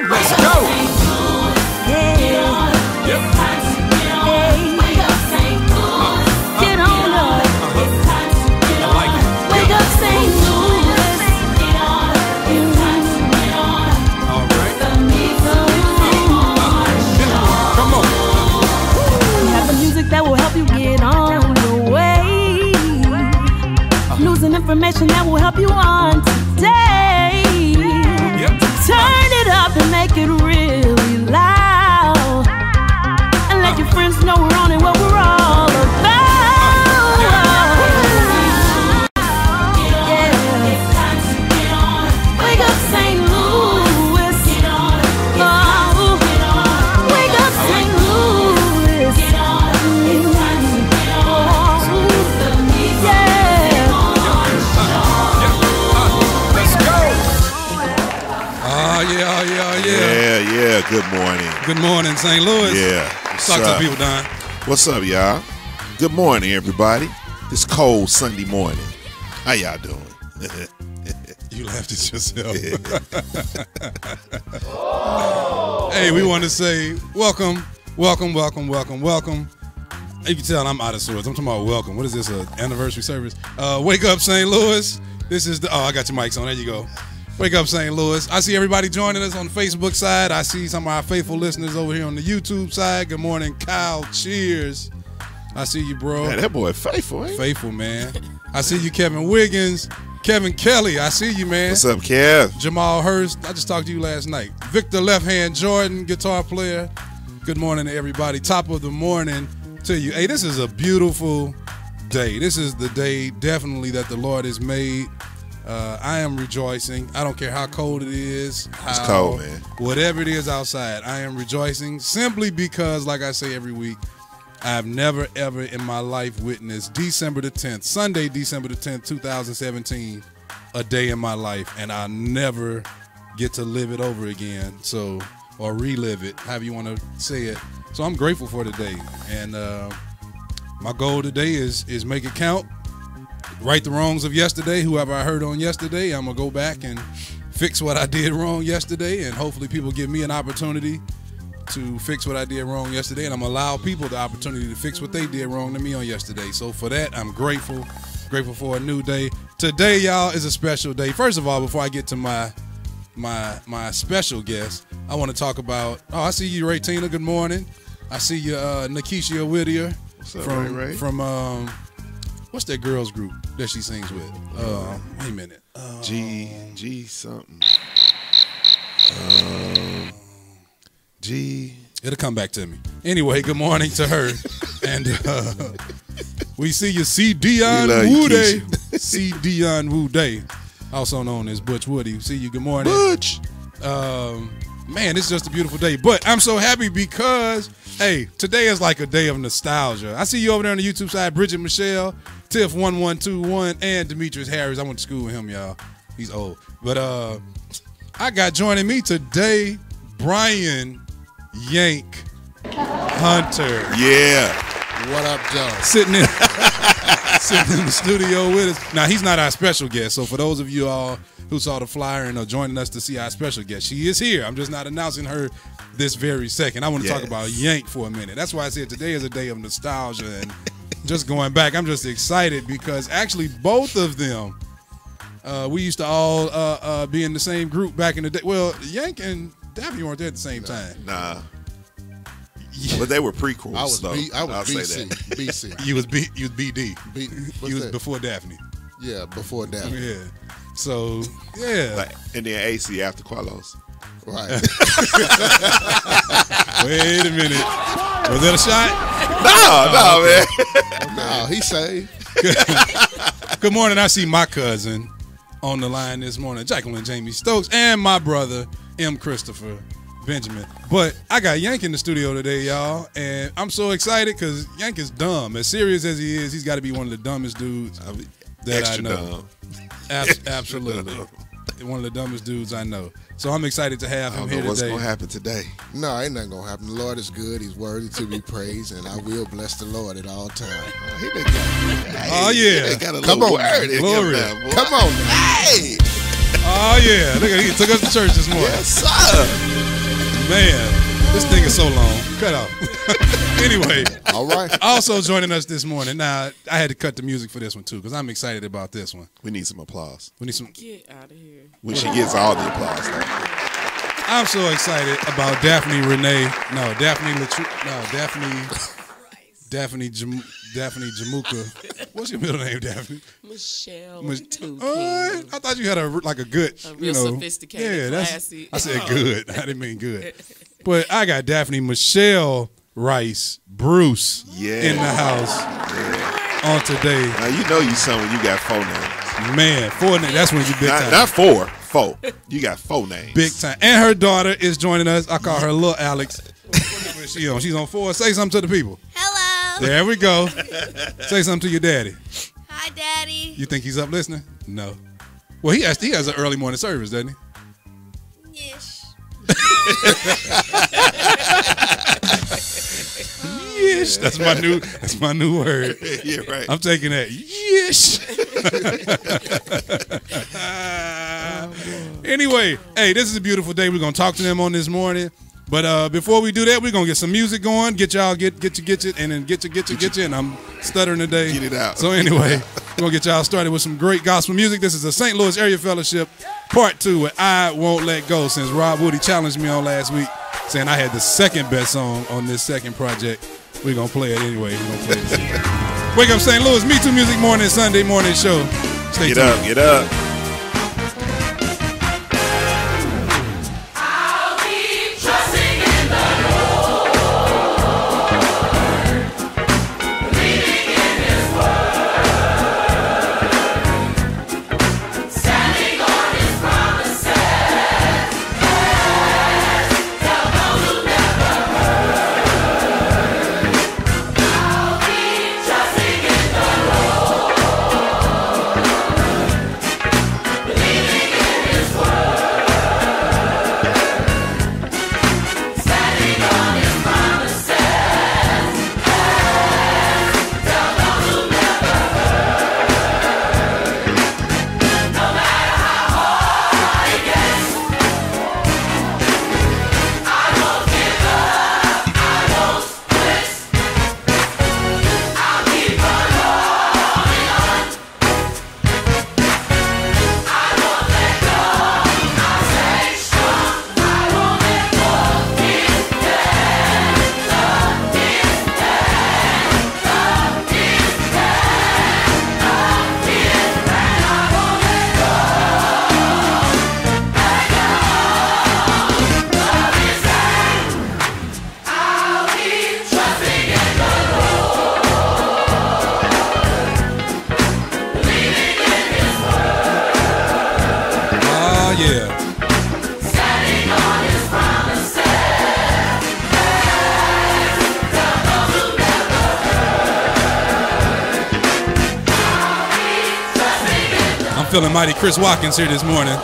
Let's go. That will help you get on your way. News and information that will help you on today. Turn it up and make it really loud, and let your friends know we're on and what we're all about. Wake up St. Louis. Oh, wake up St. Louis. Yeah. Good morning. Good morning, St. Louis. Yeah. Talk to the people, Don. What's up, y'all? Good morning, everybody. This cold Sunday morning. How y'all doing? You laughed at yourself. Hey, we want to say welcome. You can tell I'm out of sorts. I'm talking about welcome. What is this, an anniversary service? Wake up, St. Louis. This is I got your mics on. There you go. Wake up, St. Louis. I see everybody joining us on the Facebook side. I see some of our faithful listeners over here on the YouTube side. Good morning, Kyle. Cheers. I see you, bro. Man, that boy faithful, ain't Faithful, man. I see you, Kevin Wiggins. Kevin Kelly, I see you, man. What's up, Kev? Jamal Hurst, I just talked to you last night. Victor Left Hand Jordan, guitar player. Good morning to everybody. Top of the morning to you. Hey, this is a beautiful day. This is the day definitely that the Lord has made. I am rejoicing. I don't care how cold it is. It's cold, man. Whatever it is outside, I am rejoicing simply because, like I say every week, I have never, ever in my life witnessed December the 10th, Sunday, December the 10th, 2017, a day in my life, and I'll never get to live it over again, or relive it, however you want to say it. So I'm grateful for today, and my goal today is make it count. Right the wrongs of yesterday. Whoever I heard on yesterday, I'm going to go back and fix what I did wrong yesterday, and hopefully people give me an opportunity to fix what I did wrong yesterday, and I'm going to allow people the opportunity to fix what they did wrong to me on yesterday. So for that, I'm grateful for a new day. Today, y'all, is a special day. First of all, before I get to my special guest, I want to talk about, I see you, Ray Tina. Good morning. I see you, Nikisha Whittier. What's up, Ray? From what's that girls group that she sings with? Wait a minute. G something. G. It'll come back to me. Anyway, good morning to her. And we see you, C. Dion Woode. C. Dion Woode, also known as Butch Woody. See you, good morning. Butch. Man, it's just a beautiful day. But I'm so happy because, hey, today is like a day of nostalgia. I see you over there on the YouTube side, Bridget Michelle, Tiff1121, and Demetrius Harris. I went to school with him, y'all. He's old. But I got joining me today, Brian Yank Hunter. Yeah. What up, Joe? Sitting in the studio with us. Now, he's not our special guest, so for those of you all who saw the flyer and are joining us to see our special guest, she is here. I'm just not announcing her this very second. I want to talk about Yank for a minute. That's why I said today is a day of nostalgia and just going back. I'm just excited because actually both of them, we used to all be in the same group back in the day. Well, Yank and Daffy weren't there at the same time. Nah. But they were prequels. I was BC. Say that. BC. You was BD. You was that? Before Daphne. Yeah, before Daphne. Yeah. So yeah. And then AC after Carlos. Right. Wait a minute. Was that a shot? No, man. No, he saved. Good morning. I see my cousin on the line this morning, Jacqueline Jamie Stokes, and my brother, M. Christopher Benjamin. But I got Yank in the studio today, y'all, and I'm so excited because Yank is dumb. As serious as he is, he's got to be one of the dumbest dudes that I know. Dumb. Absolutely. One of the dumbest dudes I know. So I'm excited to have him here today. What's going to happen today? No, ain't nothing going to happen. The Lord is good. He's worthy to be praised, and I will bless the Lord at all times. He done got, oh, yeah. He got a Come little on, word in glory. him now, boy. Come on now. Hey. Oh, yeah. Look at he took us to church this morning. Yes, sir. Man, this thing is so long. Cut off. Anyway. All right. Also joining us this morning. Now, I had to cut the music for this one, too, because I'm excited about this one. We need some applause. We need some. Get out of here. When she gets all the applause. I'm so excited about Daphne Renee. No, Daphne Jamuka. What's your middle name, Daphne? Michelle. I thought you had a good, real sophisticated, classy. I said good. I didn't mean good. But I got Daphne Michelle Rice Bruce in the house on today. Now you know you son when you got 4 names. Man, 4 names. That's when you big time. Not 4. 4. You got 4 names. Big time. And her daughter is joining us. I call her Little Alex. She's on 4. Say something to the people. Hello. There we go. Say something to your daddy. Hi, Daddy. You think he's up listening? No. Well, he has an early morning service, doesn't he? Yes. Yes. That's my new word. Yeah, right. I'm taking that. Yes. Anyway, hey, this is a beautiful day. We're gonna talk to them on this morning. But before we do that, we're gonna get some music going. Get y'all get you, and then get you. And I'm stuttering today. Get it out. So anyway, we're gonna get y'all started with some great gospel music. This is the St. Louis Area Fellowship Part 2 with I Won't Let Go. Since Rob Woody challenged me on last week, saying I had the second best song on this second project, we're gonna play it anyway. We're gonna play it. Wake up, St. Louis. MeTooMusic morning, Sunday morning show. Stay tuned. Get up. Feeling mighty Chris Watkins here this morning.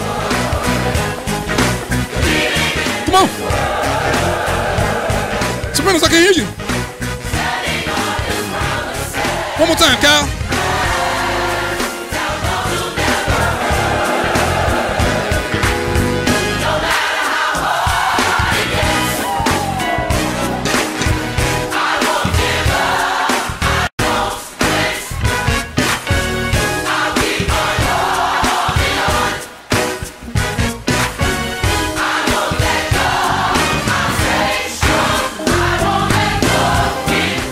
Come on. Sopranos, I can't hear you. One more time, Kyle.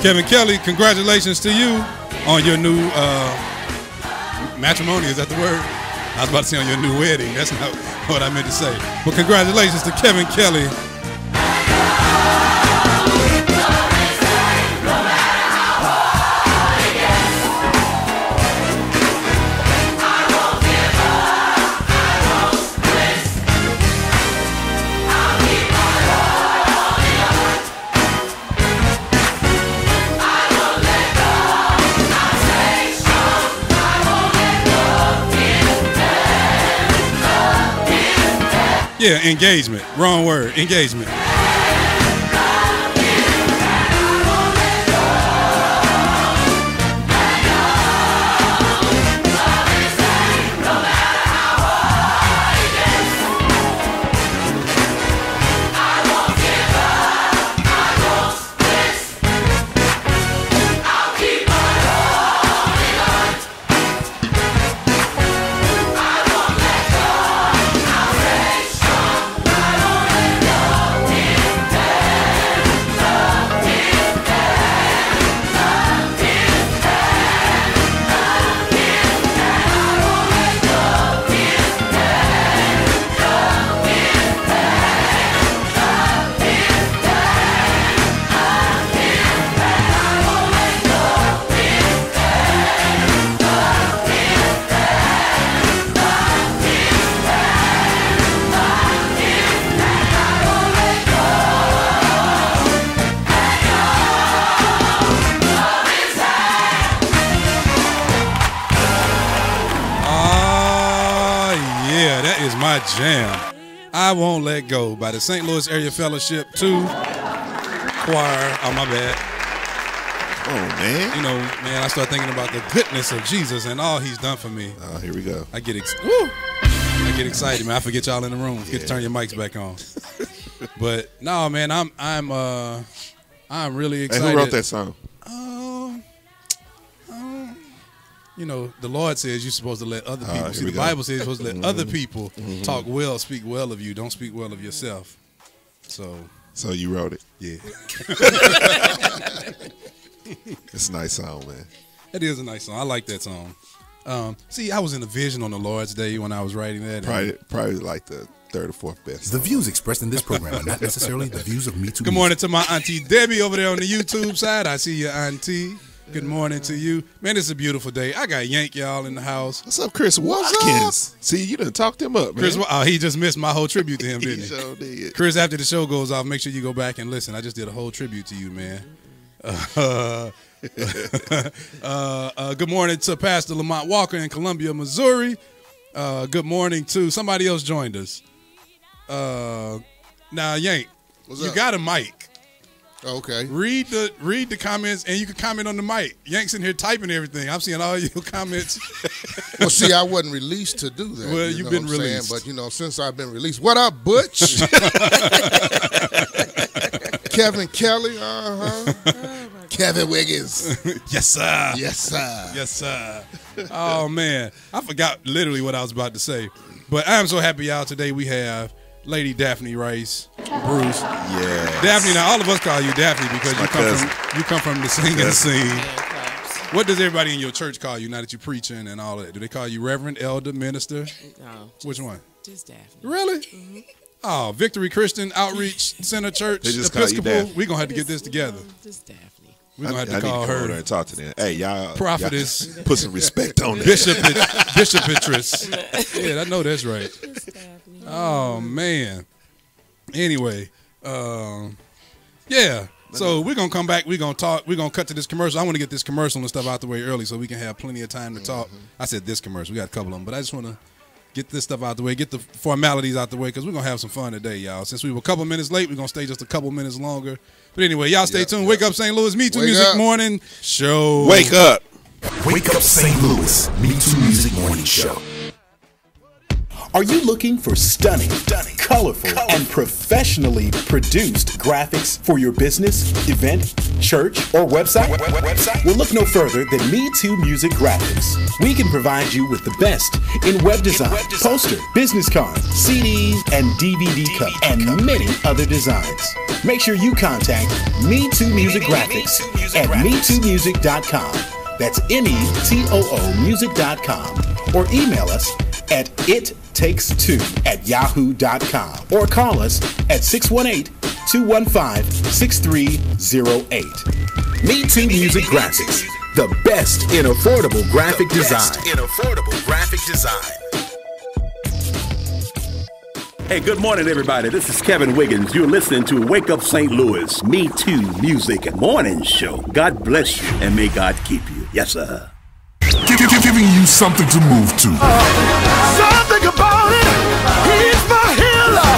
Kevin Kelly, congratulations to you on your new matrimony. Is that the word? I was about to say on your new wedding. That's not what I meant to say. But congratulations to Kevin Kelly. Yeah, engagement. Wrong word. Engagement. my jam. I Won't Let Go by the St. Louis Area Fellowship 2 Choir. Oh, my bad. Oh, man. You know, man, I start thinking about the goodness of Jesus and all he's done for me. Oh, here we go. I get excited, man. I forget y'all in the room. Get to turn your mics back on. But no, man, I'm really excited. Hey, who wrote that song? You know, the Lord says you're supposed to let other people. See, the Bible says you're supposed to let other people talk well, speak well of you. Don't speak well of yourself. So you wrote it? Yeah. It's a nice song, man. It is a nice song. I like that song. See, I was in a vision on the Lord's Day when I was writing that. Probably like the third or fourth best. The views expressed in this program are not necessarily the views of MeTooMusic. Good morning to my auntie Debbie over there on the YouTube side. I see you, auntie. Good morning to you. Man, it's a beautiful day. I got Yank y'all in the house. What's up, Chris Watkins? See, you done talked him up, man. Chris, he just missed my whole tribute to him, didn't he? Sure did. Chris, after the show goes off, make sure you go back and listen. I just did a whole tribute to you, man. Good morning to Pastor Lamont Walker in Columbia, Missouri. Good morning to somebody else joined us. Now, Yank, you got a mic. Okay. Read the comments, and you can comment on the mic. Yank's in here typing everything. I'm seeing all your comments. Well, see, I wasn't released to do that. Well, you've been released. But, since I've been released. What up, Butch? Kevin Kelly, Kevin Wiggins. Yes, sir. Yes, sir. Yes, sir. Oh, man. I forgot literally what I was about to say. But I am so happy, y'all. Today we have Lady Daphne Rice, Bruce. Yeah. Daphne, now all of us call you Daphne because you come from the singing scene. What does everybody in your church call you now that you're preaching and all that? Do they call you Reverend, Elder, Minister? No. Which one? Just Daphne. Really? Mm-hmm. Oh, Victory Christian Outreach Center Church, Episcopal. We're going to have to get this together. Just Daphne. We're going to have to call her and talk to them. Hey, y'all. Prophetess. Y'all put some respect on it. Bishopitress. Yeah, I know that's right. Oh, man. Anyway, yeah. So we're going to come back. We're going to talk. We're going to cut to this commercial. I want to get this commercial and stuff out the way early so we can have plenty of time to talk. I said this commercial. We got a couple of them, but I just want to get this stuff out the way, get the formalities out the way, because we're going to have some fun today, y'all. Since we were a couple minutes late, we're going to stay just a couple minutes longer. But anyway, y'all stay tuned. Wake up, St. Louis. MeTooMusic Morning Show. Wake up. Wake up, St. Louis. MeTooMusic Morning Show. Are you looking for stunning, colorful, and professionally produced graphics for your business, event, church, or website? Well, look no further than MeTooMusic Graphics. We can provide you with the best in web design, poster, business cards, CDs, and DVD cut, and many other designs. Make sure you contact MeTooMusic Graphics at MeTooMusic.com. That's METOO music.com. Or email us at ittakes2@yahoo.com or call us at 618-215-6308. MeTooMusic Graphics, the best in affordable graphic design. Hey, good morning, everybody. This is Kevin Wiggins. You're listening to Wake Up St. Louis, MeTooMusic Morning Show. God bless you, and may God keep you. Yes, sir. Giving you something to move to. Something about it. He's my healer.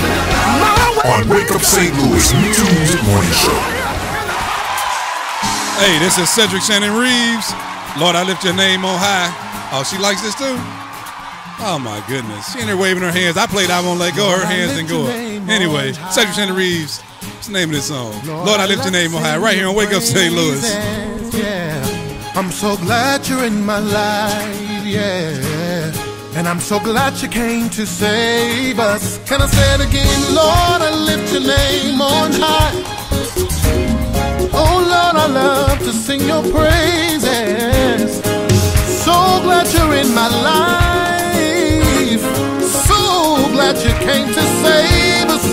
On Wake Up St. Louis, MeTooMusic Morning Show. Hey, this is Cedric Shannon Reeves. Lord, I lift your name on high. Oh, she likes this too? Oh, my goodness. She in there waving her hands. I played I Won't Let Go. Her hands didn't go up. Anyway, Cedric Shannon Reeves. What's the name of this song? Lord, I lift your name on high. Right here on Wake Up St. Louis. Yeah. I'm so glad you're in my life, yeah. And I'm so glad you came to save us. Can I say it again? Lord, I lift your name on high. Oh, Lord, I love to sing your praises. So glad you're in my life. So glad you came to save us.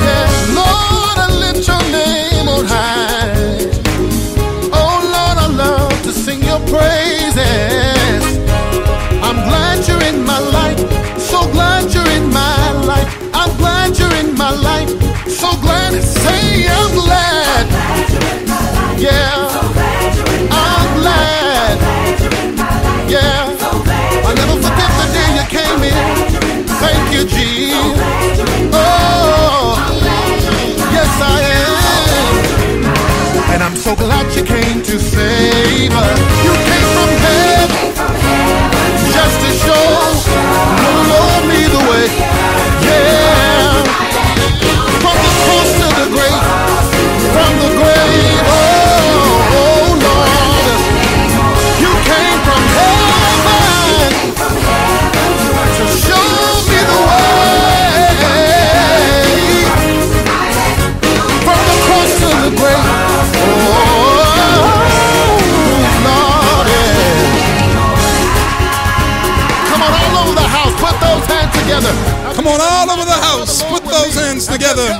Yeah, Lord, I lift your name on high. To sing your praises. I'm glad you're in my life. So glad you're in my life. I'm glad you're in my life. So glad to say I'm glad. Yeah. I'm glad. Yeah. I'll never forget the day you came in. Thank you, Jesus. Oh, yes I am. And I'm so glad you came to save us. You came from heaven just to show me the way. Yeah. From the cross to the grave. From the grave. Oh Lord. You came from heaven to show me the way. From the cross to the grave. Come on, all over the house. Put those hands together. I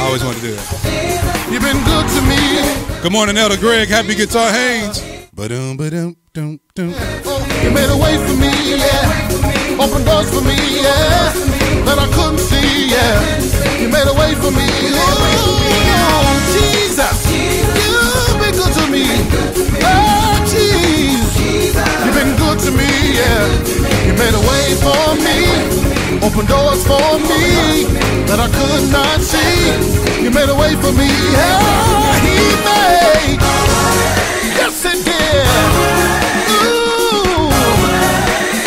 always wanted to do that. You've been good to me. Good morning, Elder Greg. Happy Guitar Haynes. Ba-dum, ba-dum, dum, dum. You made a way for me, yeah. Open doors for me, yeah. That I couldn't see, yeah. You made a way for me. Oh, Jesus. You've been good to me. Oh, Jesus. You've been good to me, yeah. You made a way for me, open doors for me that I could not see. You made a way for me, yeah, He made. Yes, He did. Ooh,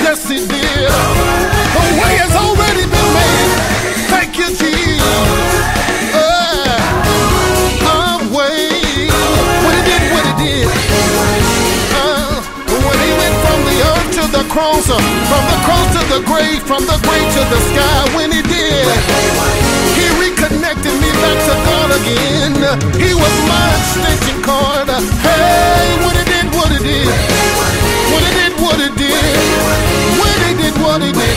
yes, He did. The way has already been made. Thank you, Jesus. I'm waiting. When He did what He did. When He went from the earth to the cross, from the cross to the grave to the sky, when He did, He reconnected me back to God again. He was my extension cord. Hey, when He did what He did, when He did what He did, when He did what He did,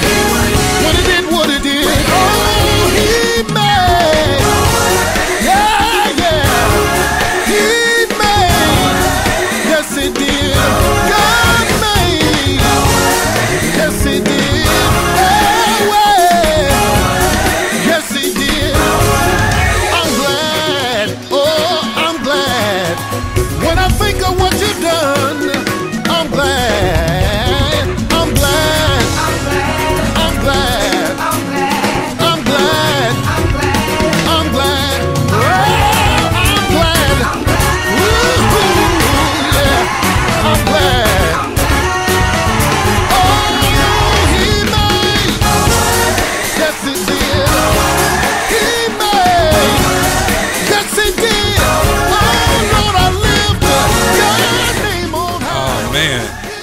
when He did what He did, oh, He made, yeah, yeah, He made, yes, He did, God made, yes, He did.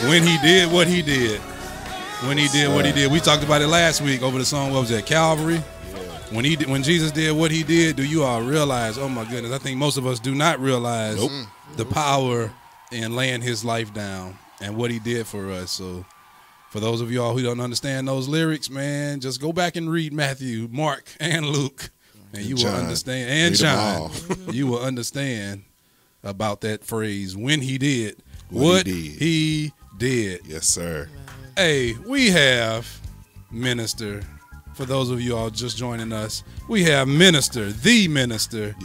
When He did what He did. When He did what He did. We talked about it last week over the song, what was that, Calvary? Yeah. When Jesus did what He did, do you all realize, oh my goodness, I think most of us do not realize the power in laying His life down and what He did for us. So for those of y'all who don't understand those lyrics, man, just go back and read Matthew, Mark, and Luke, and you will understand, and John, you will understand about that phrase, when He did what He did. Yes, sir. Hey, we have Minister. For those of you all just joining us, we have Minister, the Minister,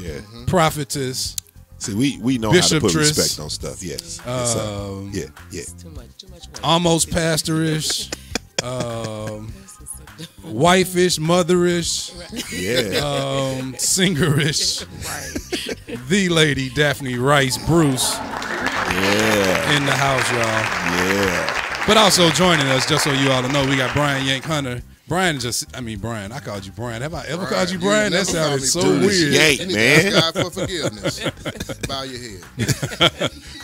Prophetess. See, we know how to put respect on stuff. Yes. Yeah. Too much weight. Almost pastorish, wifeish, motherish, singerish. Right. The lady Daphne Rice Bruce. Yeah. In the house, y'all. Yeah. But also joining us, just so you all know, we got Brian Yank Hunter. Brian, I called you Brian. Have I ever called you Brian? That sounded so weird. Yank, man. Ask God for forgiveness. Bow your head.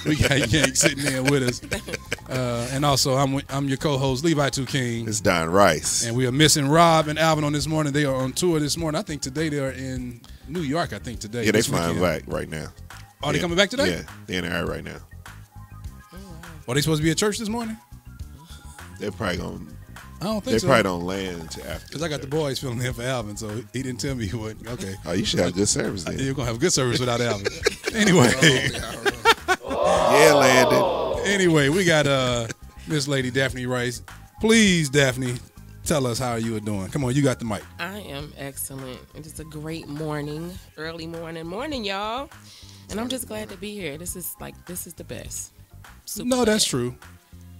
We got Yank sitting there with us. And also, I'm your co-host, Levi 2 King. It's Don Rice. And we are missing Rob and Alvin on this morning. They are on tour this morning. I think today they are in New York, I think today. Yeah, they're flying back right now. Oh, they coming back today? Yeah, they're in the air right now. Are they supposed to be at church this morning? They're probably going to. I don't think they so. probably don't land until after. Because I got the boys filling in for Alvin, so he didn't tell me he wouldn't. Okay. Oh, you should have good service then. You're going to have good service without Alvin. Anyway. Yeah, Landon. Anyway, we got Miss Lady Daphne Rice. Please, Daphne, tell us how you are doing. Come on, you got the mic. I am excellent. It is a great morning, early morning, y'all. And I'm just glad to be here. This is the best. No, that's true.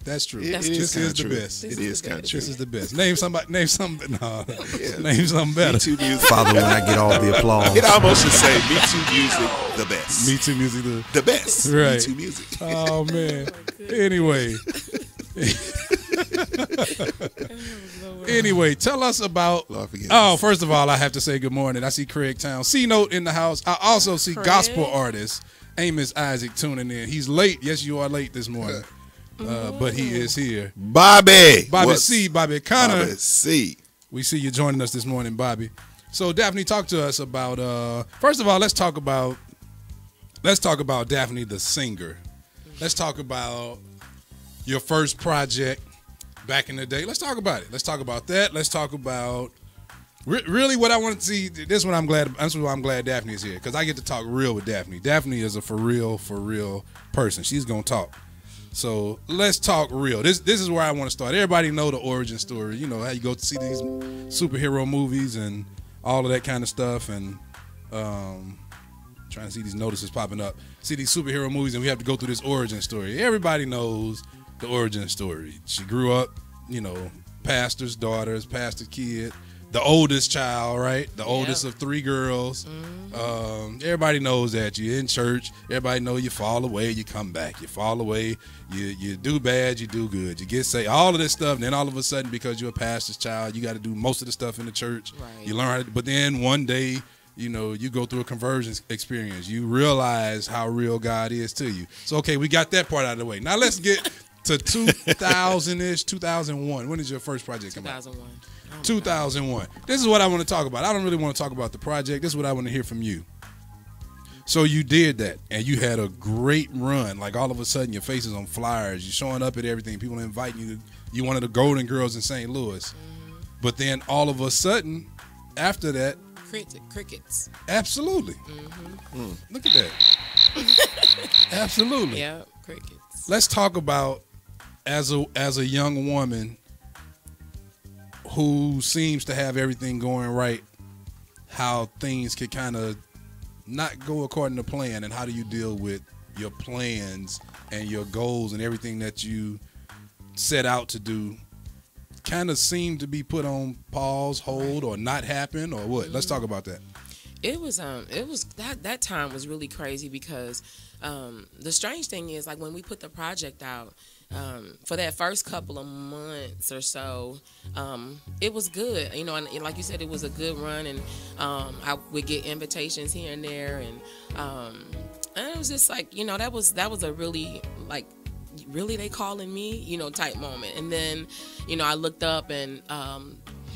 That's true. That's This kinda is the true. best. It is kind of true. This is the best. Name somebody. Name something. No, name something better. MeTooMusic. Father, when I get all the applause. It almost should say MeTooMusic, the best. MeTooMusic. The best. Right. MeTooMusic. Oh man. Anyway. Anyway, tell us about. Lord forgive Oh, us. first of all, I have to say good morning. I see Craig Town, C-Note in the house. I also see Craig. gospel artist Amos Isaac tuning in. He's late. Yes, you are late this morning, but he is here. Bobby. Bobby What's- C, Bobby Connor. Bobby C. We see you joining us this morning, Bobby. So Daphne, talk to us about. First of all, let's talk about Daphne the singer. Let's talk about your first project back in the day. Let's talk about it. Let's talk about that. Let's talk about really what I want to see. This is what I'm glad. That's why I'm glad Daphne is here, because I get to talk real with Daphne. Daphne is a for real person. She's gonna talk. So let's talk real. This is where I want to start. Everybody know the origin story. You know how you go to see these superhero movies and all of that kind of stuff, and trying to see these notices popping up. See these superhero movies, and we have to go through this origin story. Everybody knows the origin story. She grew up, you know, pastor's daughters, pastor's kid, the oldest child, right? The oldest of 3 girls. Everybody knows that you're in church. Everybody know you fall away, you come back. You fall away, you do bad, you do good. You get saved, all of this stuff. And then all of a sudden, because you're a pastor's child, you got to do most of the stuff in the church. Right. You learn how to, but then one day, you know, you go through a conversion experience. You realize how real God is to you. So, okay, we got that part out of the way. Now let's get to 2000-ish, 2001. When did your first project come out? 2001. 2001. This is what I want to talk about. I don't really want to talk about the project. This is what I want to hear from you. So you did that, and you had a great run. Like all of a sudden, your face is on flyers. You're showing up at everything. People inviting you. You're one of the golden girls in St. Louis. But then all of a sudden, after that, Crickets. absolutely. Look at that. Absolutely. Yeah, crickets. Let's talk about as a young woman who seems to have everything going right, how things could kind of not go according to plan, and how do you deal with your plans and your goals and everything that you set out to do kind of seem to be put on pause, hold, or not happen, or what? Let's talk about that. It was that time was really crazy, because the strange thing is, like, when we put the project out, for that first couple of months or so, it was good, you know, and like you said, it was a good run, and I would get invitations here and there, and it was just like, you know, that was a really, like, really they calling me, you know, type moment. And then, you know, I looked up, and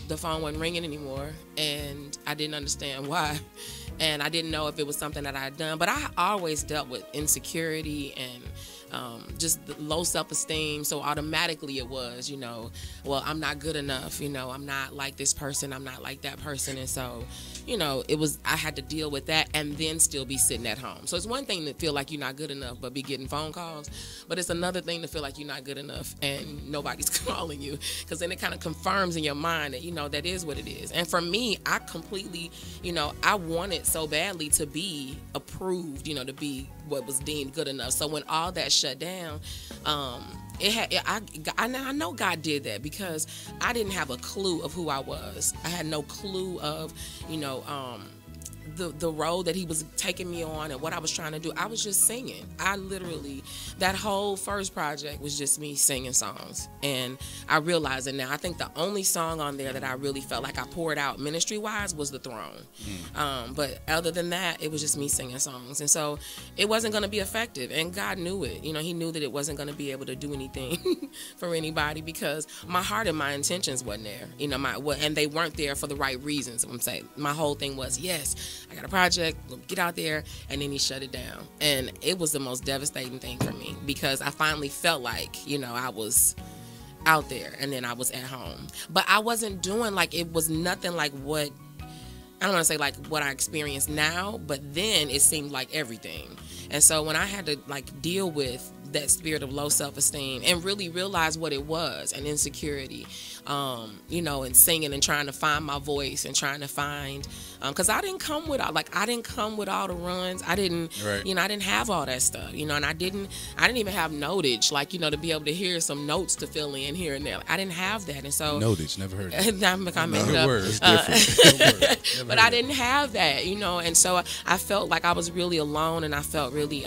the phone wasn't ringing anymore, and I didn't understand why. And I didn't know if it was something that I had done, but I always dealt with insecurity and just the low self-esteem. So automatically it was, you know, well, I'm not good enough, you know, I'm not like this person, I'm not like that person. And so, you know, I had to deal with that and then still be sitting at home. So it's one thing to feel like you're not good enough but be getting phone calls, but it's another thing to feel like you're not good enough and nobody's calling you, because then it kind of confirms in your mind that, you know, that is what it is. And for me, I completely, you know, I wanted so badly to be approved, you know, to be what was deemed good enough. So when all that shut down, I know God did that, because I didn't have a clue of who I was. I had no clue of, you know, the road that he was taking me on and what I was trying to do. I was just singing. I literally, that whole first project was just me singing songs. And I realize it now. I think the only song on there that I really felt like I poured out ministry-wise was The Throne. But other than that, it was just me singing songs. And so it wasn't going to be effective. And God knew it. You know, he knew that it wasn't going to be able to do anything for anybody, because my heart and my intentions wasn't there. You know, and they weren't there for the right reasons. I'm saying my whole thing was, yes, I got a project, get out there, and then he shut it down. And it was the most devastating thing for me, because I finally felt like, you know, I was out there and then I was at home. But I wasn't doing, like, it was nothing like what, I don't want to say like what I experience now, but then it seemed like everything. And so when I had to, like, deal with that spirit of low self-esteem and really realize what it was, and insecurity, you know, and singing and trying to find my voice and trying to find, because I didn't come with all the runs. I didn't, you know, I didn't have all that stuff, you know, and I didn't even have notage, like, you know, to be able to hear some notes to fill in here and there. I didn't have that, and so notage, never heard of it. I made it up. It's different. But I didn't have that, you know, and so I felt like I was really alone, and I felt really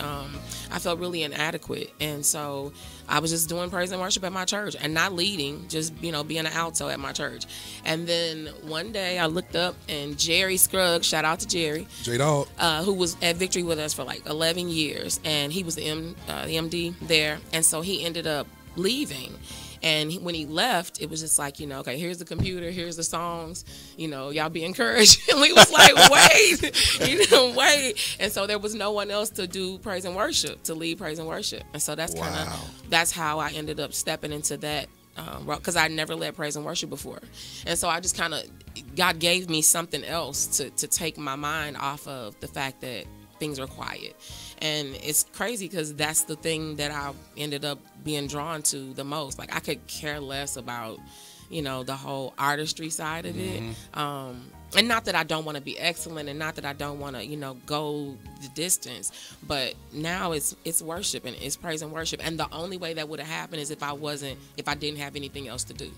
inadequate, and so I was just doing praise and worship at my church and not leading, just, you know, being an alto at my church. And then one day I looked up and Jerry Scruggs, shout out to Jerry, J-Dog, who was at Victory with us for like 11 years, and he was the MD there, and so he ended up leaving. And when he left, it was just like, you know, okay, here's the computer, here's the songs, you know, y'all be encouraged. And we was like, wait. And so there was no one else to do praise and worship, to lead praise and worship. And so that's that's how I ended up stepping into that, because I never led praise and worship before. And so I just kind of, God gave me something else to take my mind off of the fact that things are quiet. And it's crazy because that's the thing that I ended up being drawn to the most. Like, I could care less about, you know, the whole artistry side of it. And not that I don't want to be excellent, and not that I don't want to, you know, go the distance, but now it's worship, and it's praise and worship. And the only way that would have happened is if I didn't have anything else to do.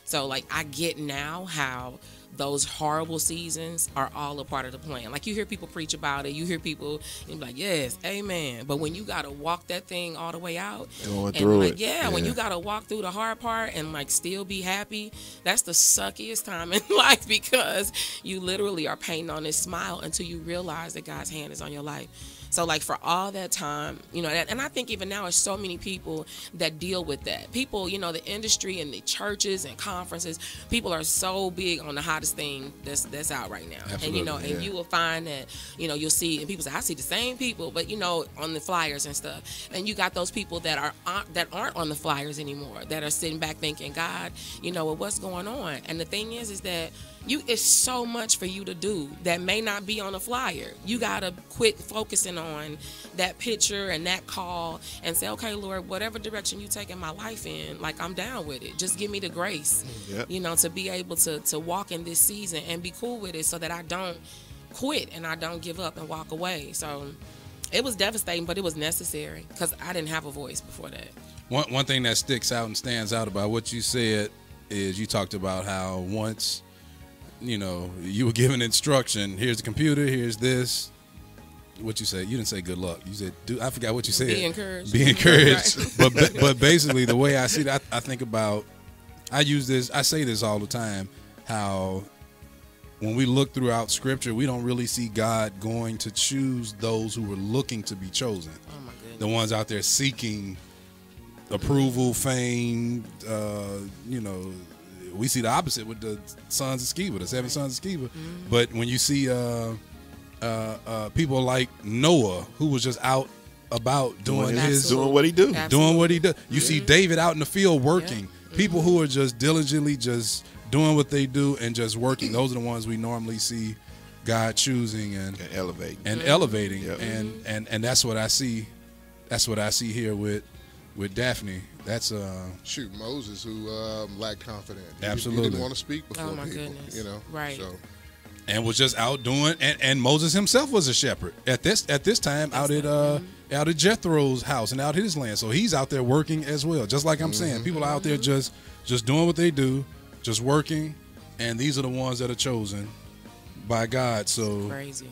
So, like, I get now how those horrible seasons are all a part of the plan. Like, you hear people preach about it, you hear people be like, yes, amen. But when you got to walk that thing all the way out, going through it. Yeah, when you got to walk through the hard part and, like, still be happy, that's the suckiest time in life, because you literally are painting on this smile until you realize that God's hand is on your life. So, like, for all that time, you know, and I think even now there's so many people that deal with that. People, you know, the industry and the churches and conferences, people are so big on the hottest thing that's out right now. Absolutely, and, you know, and you will find that, you know, you'll see, and people say, I see the same people, but, you know, on the flyers and stuff. And you got those people that aren't on the flyers anymore, that are sitting back thinking, God, you know, what's going on? And the thing is that it's so much for you to do that may not be on a flyer. You gotta quit focusing on that picture and that call and say, okay, Lord, whatever direction you taking my life in, like, I'm down with it. Just give me the grace, you know, to be able to walk in this season and be cool with it, so that I don't quit and I don't give up and walk away. So it was devastating, but it was necessary, because I didn't have a voice before that. One thing that sticks out and stands out about what you said is you talked about how once, you know, you were given instruction, here's the computer, here's this. What you said? You didn't say good luck. You said, I forgot what you said. Be encouraged. Be encouraged. but basically, the way I see it, I think about, I say this all the time, how when we look throughout Scripture, we don't really see God going to choose those who were looking to be chosen. Oh my goodness. The ones out there seeking approval, fame, you know. We see the opposite with the sons of Sceva, the 7 sons of Sceva. But when you see people like Noah, who was just out about doing what he do, doing what he does. You see David out in the field working. People who are just diligently just doing what they do and just working. Those are the ones we normally see God choosing and elevating. And that's what I see. That's what I see here with Daphne. That's Moses, who lacked confidence. Absolutely, he didn't want to speak before people. Goodness. You know, right? So. And was just out doing, and Moses himself was a shepherd at this time out at Jethro's house and out his land. So he's out there working as well. Just like I'm saying, people are out there just doing what they do, just working, and these are the ones that are chosen by God. So crazy.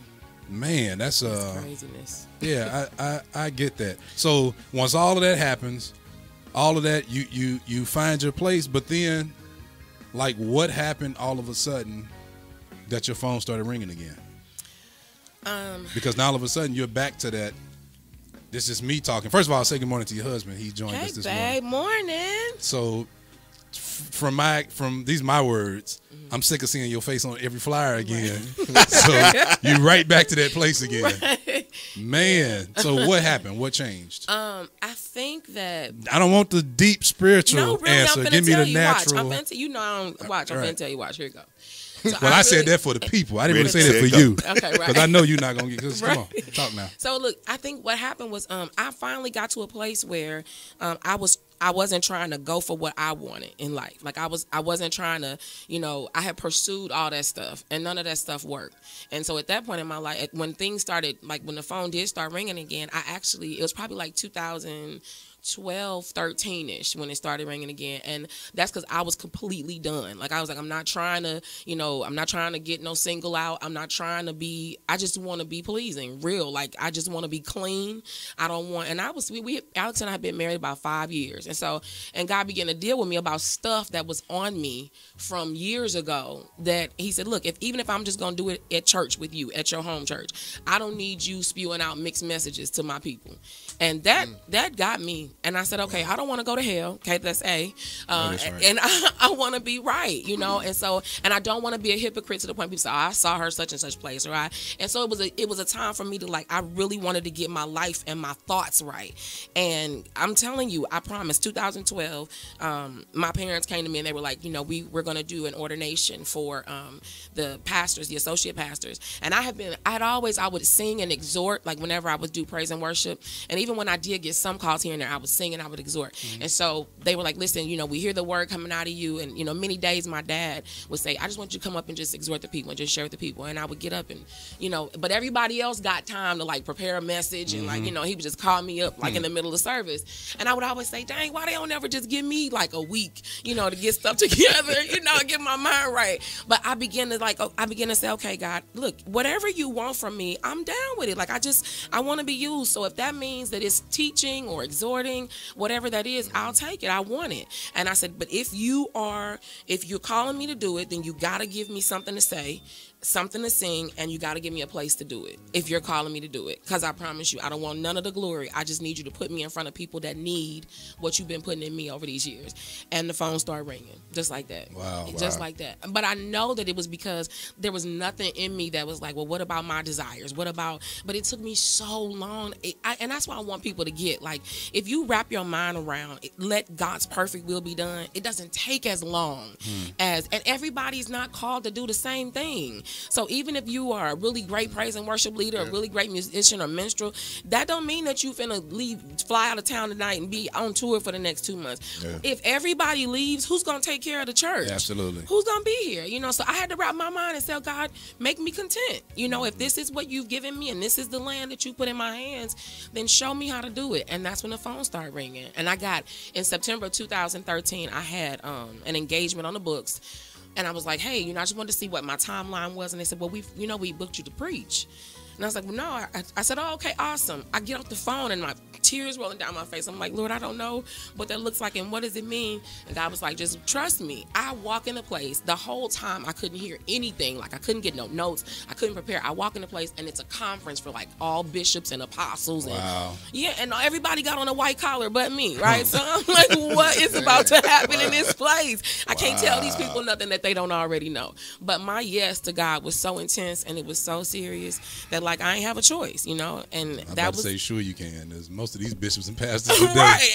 Man, that's craziness. Yeah, I get that. So once all of that happens, all of that, you find your place, but then, like, what happened all of a sudden that your phone started ringing again? Because now all of a sudden you're back to that. This is me talking. First of all, I'll say good morning to your husband. He joined us this morning. Morning. So from these my words, I'm sick of seeing your face on every flyer again. So you right back to that place again. Right. Man, so what happened? What changed? I think that I don't want the deep spiritual answer. Give me the natural. I'm finna tell you. Watch. Here you go. So well, I said that for the people. I didn't really say that for you. Okay, right. Because I know you're not gonna get. Cause come on, talk now. So look, I think what happened was I finally got to a place where I was I wasn't trying to go for what I wanted in life. Like I wasn't trying to, I had pursued all that stuff and none of that stuff worked. And so at that point in my life, when things started, like when the phone did start ringing again, it was probably like 2012, 13-ish when it started ringing again. And that's because I was completely done. Like I was like, I'm not trying to, I'm not trying to get no single out. I'm not trying to be, I just want to be pleasing, real. Like I just want to be clean. I don't want, and Alex and I had been married about 5 years. And God began to deal with me about stuff that was on me from years ago that he said, look, even if I'm just going to do it at church with you, at your home church, I don't need you spewing out mixed messages to my people. And that got me. And I said, okay, I don't want to go to hell. Okay, that's A. Right. And I want to be right, and I don't want to be a hypocrite to the point people say, I saw her such and such place, right? And so it was a time for me to I really wanted to get my life and my thoughts right. And I'm telling you, I promise, 2012, my parents came to me and they were like, we're going to do an ordination for the pastors, the associate pastors. And I would sing and exhort, like whenever I would do praise and worship. And even when I did get some calls here and there, I would sing and I would exhort. Mm-hmm. And so they were like, listen, we hear the word coming out of you. And, many days my dad would say, I just want you to come up and just exhort the people and just share with the people. And I would get up and, but everybody else got time to prepare a message. And he would just call me up in the middle of service. And I would always say, dang, why they don't ever just give me a week, to get stuff together, get my mind right. But I began to say, okay, God, look, whatever you want from me, I'm down with it. I want to be used. So if that means that it's teaching or exhorting, whatever that is, I'll take it. I want it. And I said, but if you're calling me to do it, then you got to give me something to say, something to sing, and you got to give me a place to do it if you're calling me to do it. Because I promise you, I don't want none of the glory. I just need you to put me in front of people that need what you've been putting in me over these years. And the phone started ringing just like that. Wow. Just like that. But I know that it was because there was nothing in me that was like, well, what about my desires? But it took me so long. And that's why I want people to get, if you wrap your mind around let God's perfect will be done, it doesn't take as long and everybody's not called to do the same thing. So even if you are a really great praise and worship leader, a really great musician or minstrel, that don't mean that you finna fly out of town tonight and be on tour for the next 2 months. Yeah. If everybody leaves, who's gonna take care of the church? Absolutely. Who's gonna be here? So I had to wrap my mind and say, oh, God, make me content. If this is what you've given me and this is the land that you put in my hands, then show me how to do it. And that's when the phone started ringing. And in September 2013, I had an engagement on the books. And I was like, hey, I just wanted to see what my timeline was. And they said, well, we booked you to preach. And I was like, well, no. I said, oh, okay, awesome. I get off the phone and my tears rolling down my face. I'm like, Lord, I don't know what that looks like and what does it mean? And God was like, just trust me. I walk in a place. The whole time I couldn't hear anything. I couldn't get no notes. I couldn't prepare. I walk in a place and it's a conference for all bishops and apostles. And, wow. Yeah, and everybody got on a white collar but me, right? So I'm like, what is about to happen in this place? I can't tell these people nothing that they don't already know. But my yes to God was so intense and it was so serious that I ain't have a choice, And that was say, sure you can. There's most of these bishops and pastors today. Right,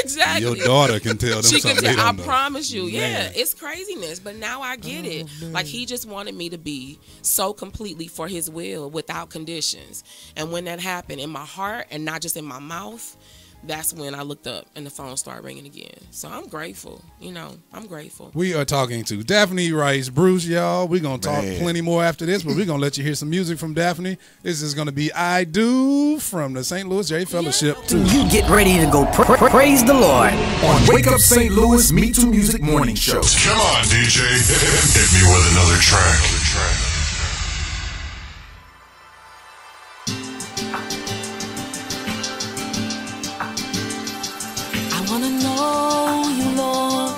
exactly. Your daughter can tell them something they don't know. I promise you, yeah, it's craziness. But now I get it. He just wanted me to be so completely for his will without conditions. And when that happened in my heart and not just in my mouth, that's when I looked up and the phone started ringing again. So I'm grateful, I'm grateful. We are talking to Daphne Rice Bruce, y'all. We're going to talk plenty more after this, but we're going to let you hear some music from Daphne. This is going to be I Do from the St. Louis J Fellowship. You get ready to go praise the Lord on Wake Up St. Louis MeTooMusic Morning Show. Come on, DJ. Hit me with another track. I wanna know you, Lord,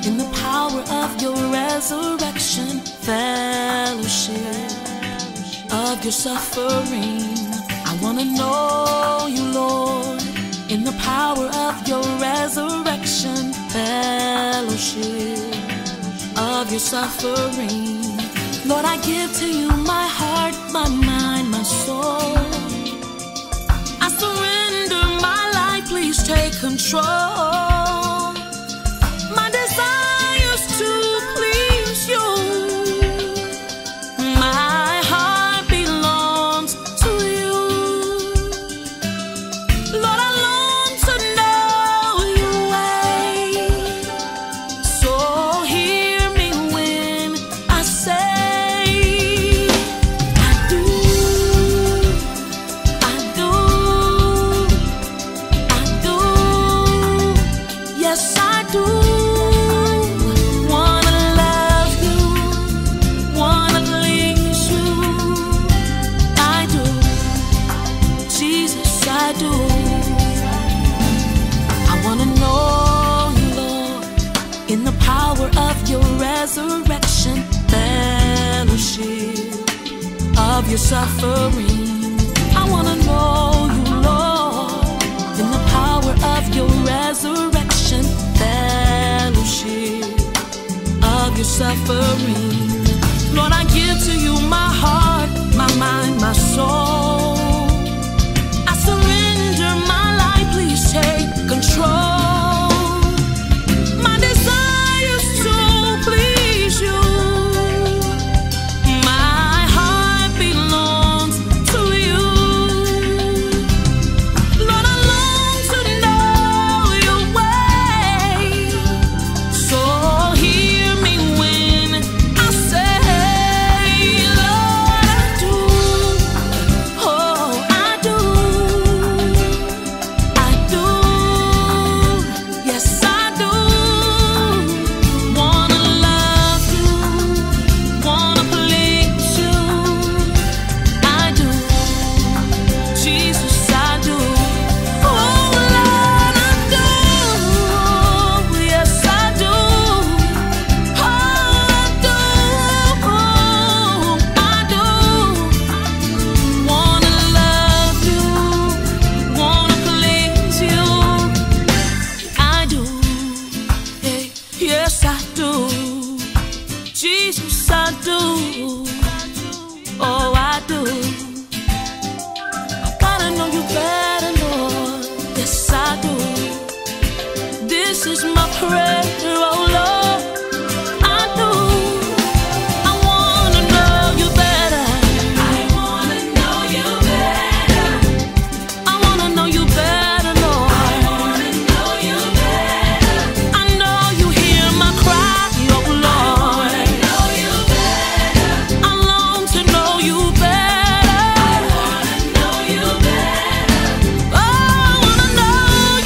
in the power of your resurrection, fellowship of your suffering. I wanna know you, Lord, in the power of your resurrection, fellowship of your suffering. Lord, I give to you my heart, my mind, my soul. I surrender my life, please take control. My desires to please you. My heart belongs to you. Lord, I long to know you well. of your suffering. I want to know you, Lord, in the power of your resurrection, fellowship of your suffering. Lord, I give to you my heart, my mind, my soul. I surrender my life, please take control. My desire is to please you. My heart belongs to you. Lord, I long to know your way. So hear me when I say, Lord, I do. Oh, I do. I do. Yes, I do. Wanna love you. Wanna please you. I do. Jesus, I do. Oh, Lord, I do. Yes, I do. Oh, I do. Wanna love you. Wanna please you. I do. Hey, yes, I do. Jesus, I do. Oh, I do. I gotta know you better, Lord. Yes, I do. This is my prayer, oh Lord. I do. I wanna know you better. I wanna know you better. I wanna know you better, Lord. I wanna know you better. I know you hear my cry, oh Lord. I know you better. I long to know you better. I wanna know you better. Oh, I wanna know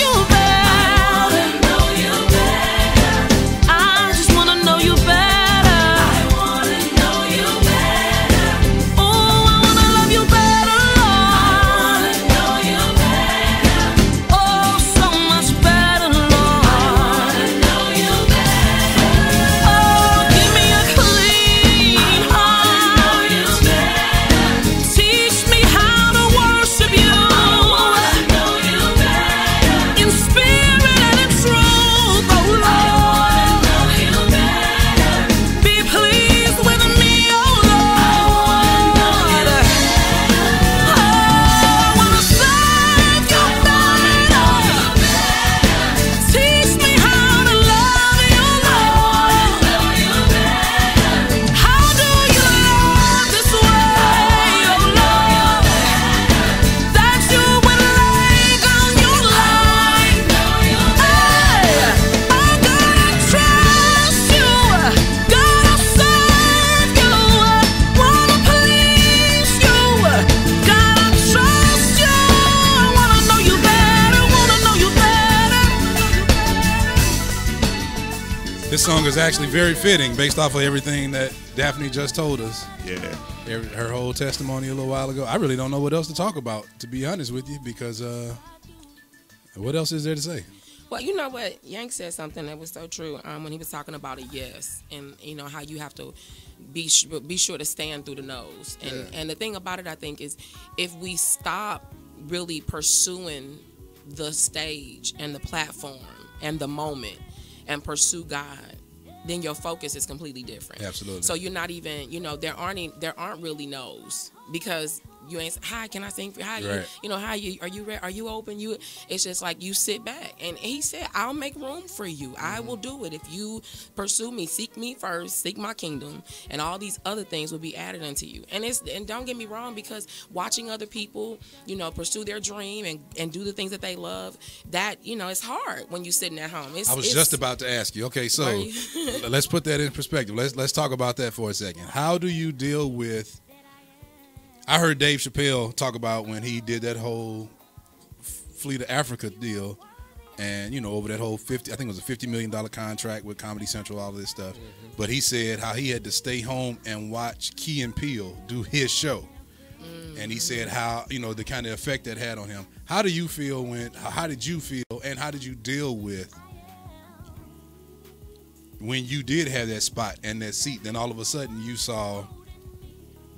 you better. I wanna know you better. I just wanna know you better. I wanna know you better. Oh, I wanna love you better, Lord. I wanna know you better. Oh, so much better, Lord. I wanna know you better. Oh, give me a clean heart. Teach me how to worship you. I wanna know you better. In spirit and in truth, oh Lord. I wanna know you better. Be pleased with me, oh Lord. I wanna know you better. Oh, I wanna serve you better. Teach me how to love you, Lord. How do you love this way, oh Lord? That you would lay down your life. Hey, I gotta trust you. Gotta serve you. Wanna please you. Gotta trust you. I wanna know you better. Wanna know you better. This song is actually very fitting based off of everything that Daphne just told us. Yeah. Her whole testimony a little while ago. I really don't know what else to talk about, to be honest with you, because what else is there to say? Well, you know what? Yank said something that was so true when he was talking about a yes, and you know how you have to be sure to stand through the nose. And the thing about it, I think, is if we stop really pursuing the stage and the platform and the moment and pursue God, then your focus is completely different. Absolutely. So you're not even, you know, there aren't really no's, because you ain't, hi, can I sing for you? Hi, Right. you know, hi, are you ready? Are you open? It's just like you sit back. And he said, I'll make room for you. I will do it if you pursue me. Seek me first, seek my kingdom, and all these other things will be added unto you. And don't get me wrong, because watching other people, you know, pursue their dream and do the things that they love, that, you know, it's hard when you're sitting at home. I was just about to ask you. Okay, so let's put that in perspective. Let's talk about that for a second. How do you deal with? I heard Dave Chappelle talk about when he did that whole Fleet of Africa deal, and you know, over that whole I think it was a $50 million contract with Comedy Central, all of this stuff. Mm-hmm. But he said how he had to stay home and watch Key and Peele do his show. Mm-hmm. And he said how, you know, the kind of effect that had on him. How do you feel how did you feel, and how did you deal with when you did have that spot and that seat, then all of a sudden you saw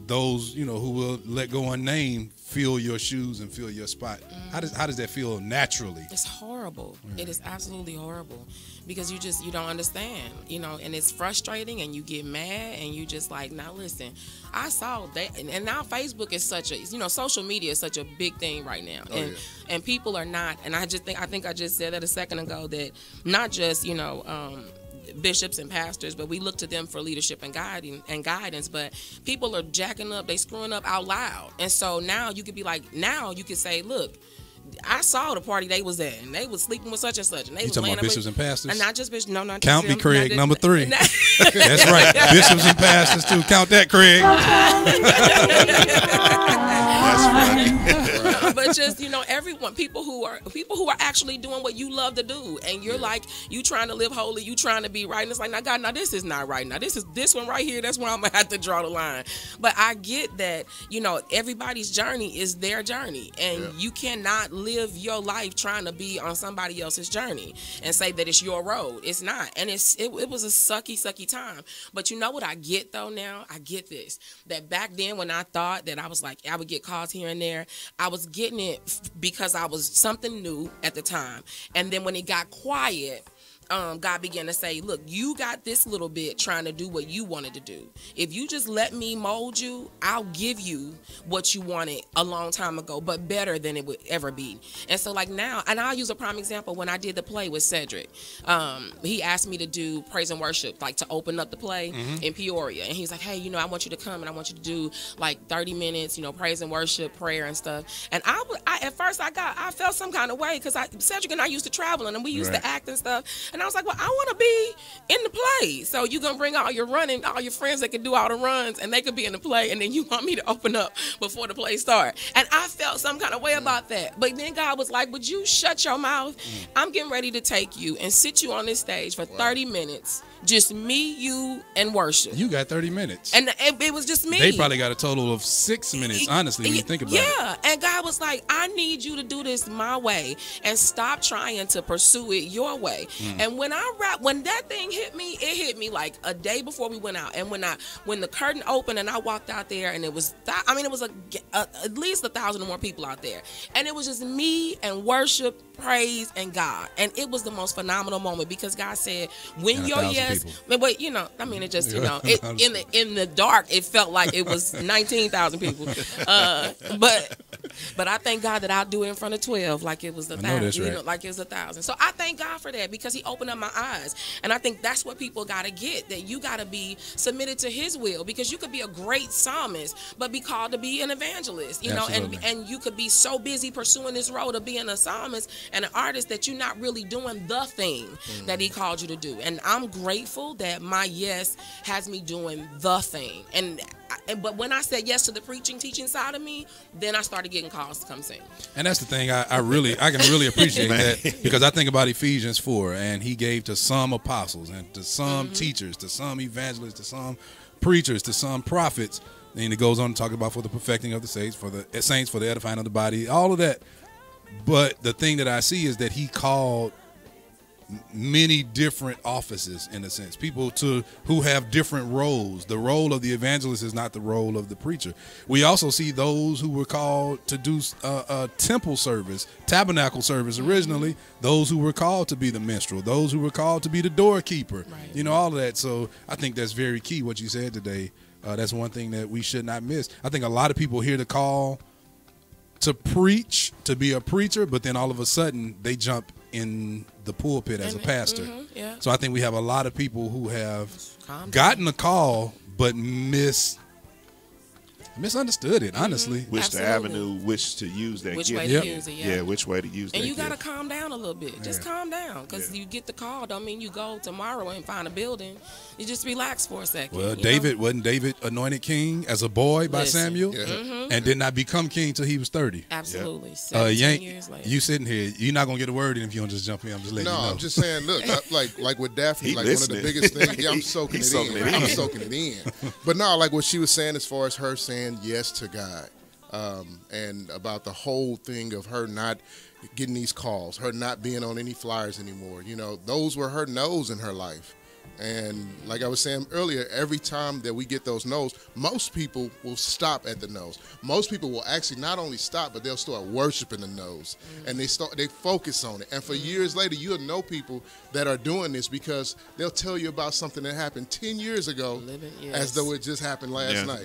those, you know, who will let go unnamed fill your shoes and fill your spot. How does that feel naturally? It's horrible. It is absolutely horrible because you don't understand, you know, and it's frustrating and you get mad and you just like, now listen, I saw that, and now Facebook is such a, you know, social media is such a big thing right now, and people are not, and I think I just said that a second ago, that not just, you know, bishops and pastors, but we look to them for leadership and guidance, but people are jacking up, they screwing up out loud. And so now you could be like, now you could say, look, I saw the party they was at, and they was sleeping with such and such, and they you was talking laying about bishops and pastors, and not just bishops. No, not count just me, Craig. not Number 3. That's right, bishops and pastors too. Count that, Craig. That's funny. But just, you know, everyone, people who are actually doing what you love to do, and you're like, you trying to live holy, you trying to be right, and it's like, now God, now this is not right. Now this one right here, that's where I'm gonna have to draw the line. But I get that, you know, everybody's journey is their journey, and you cannot live your life trying to be on somebody else's journey and say that it's your road. It's not. And it was a sucky time. But you know what I get though now? I get this. That back then when I thought that I was like, I would get calls here and there, I was getting it because I was something new at the time. And then when it got quiet, God began to say, look, you got this little bit trying to do what you wanted to do. If you just let me mold you, I'll give you what you wanted a long time ago, but better than it would ever be. And so like now, and I'll use a prime example, when I did the play with Cedric, he asked me to do praise and worship, like to open up the play in Peoria. And he's like, hey, you know, I want you to come and I want you to do like 30 minutes, you know, praise and worship, prayer and stuff. And at first I felt some kind of way because Cedric and I used to travel and we used to act and stuff. And I was like, well, I want to be in the play. So you're going to bring all your friends that can do all the runs, and they could be in the play, and then you want me to open up before the play starts. And I felt some kind of way about that. But then God was like, would you shut your mouth? I'm getting ready to take you and sit you on this stage for 30 minutes. Just me, you, and worship. You got 30 minutes. And it was just me. They probably got a total of 6 minutes, honestly, when you think about it. Yeah, and God was like, I need you to do this my way and stop trying to pursue it your way. And when that thing hit me, it hit me like a day before we went out. And when the curtain opened and I walked out there, and it was at least 1,000 or more people out there. And it was just me and worship, praise, and God. And it was the most phenomenal moment because God said, when your yes, but you know, I mean, it just, you know, in the dark, it felt like it was 19,000 people. But I thank God that I'll do it in front of 12, like it was 1,000, you know, like it was 1,000. So I thank God for that because He opened up my eyes, and I think that's what people got to get, that you got to be submitted to His will, because you could be a great psalmist, but be called to be an evangelist, you know, and you could be so busy pursuing this road of being a psalmist and an artist that you're not really doing the thing that He called you to do. And I'm grateful that my yes has me doing the thing. But when I said yes to the preaching, teaching side of me, then I started getting calls to come sing. And that's the thing. I can really appreciate that, because I think about Ephesians 4, and He gave to some apostles, and to some teachers, to some evangelists, to some preachers, to some prophets. And it goes on to talk about for the perfecting of the saints, for the edifying of the body, all of that. But the thing that I see is that He called many different offices, in a sense, people who have different roles. The role of the evangelist is not the role of the preacher. We also see those who were called to do a temple service, tabernacle service originally, those who were called to be the minstrel, those who were called to be the doorkeeper, you know, all of that. So I think that's very key what you said today. That's one thing that we should not miss. I think a lot of people hear the call to preach, to be a preacher, but then all of a sudden they jump in the pulpit as a pastor. So I think we have a lot of people who have gotten a call but misunderstood it, honestly. Which the avenue, which to use that which gift. way to use it, yeah, which way to use that And you gift. got to calm down a little bit. Just calm down, because you get the call don't mean you go tomorrow and find a building. You just relax for a second. Well, wasn't David anointed king as a boy by Samuel? And did not become king till he was 30. Absolutely. 17 years later. You sitting here, you're not going to get a word in if you don't just jump in. I'm just letting you know. I'm just saying, look, like with Daphne, like one of the biggest things, I'm soaking it in. I'm soaking it in. But no, like what she was saying as far as her saying yes to God. And about the whole thing of her not getting these calls, her not being on any flyers anymore. You know, those were her no's in her life. And like I was saying earlier, every time that we get those no's, most people will stop at the no's. Most people will actually not only stop, but they'll start worshiping the no's. And they focus on it. And for years later, you'll know people that are doing this because they'll tell you about something that happened 10 years ago as though it just happened last night.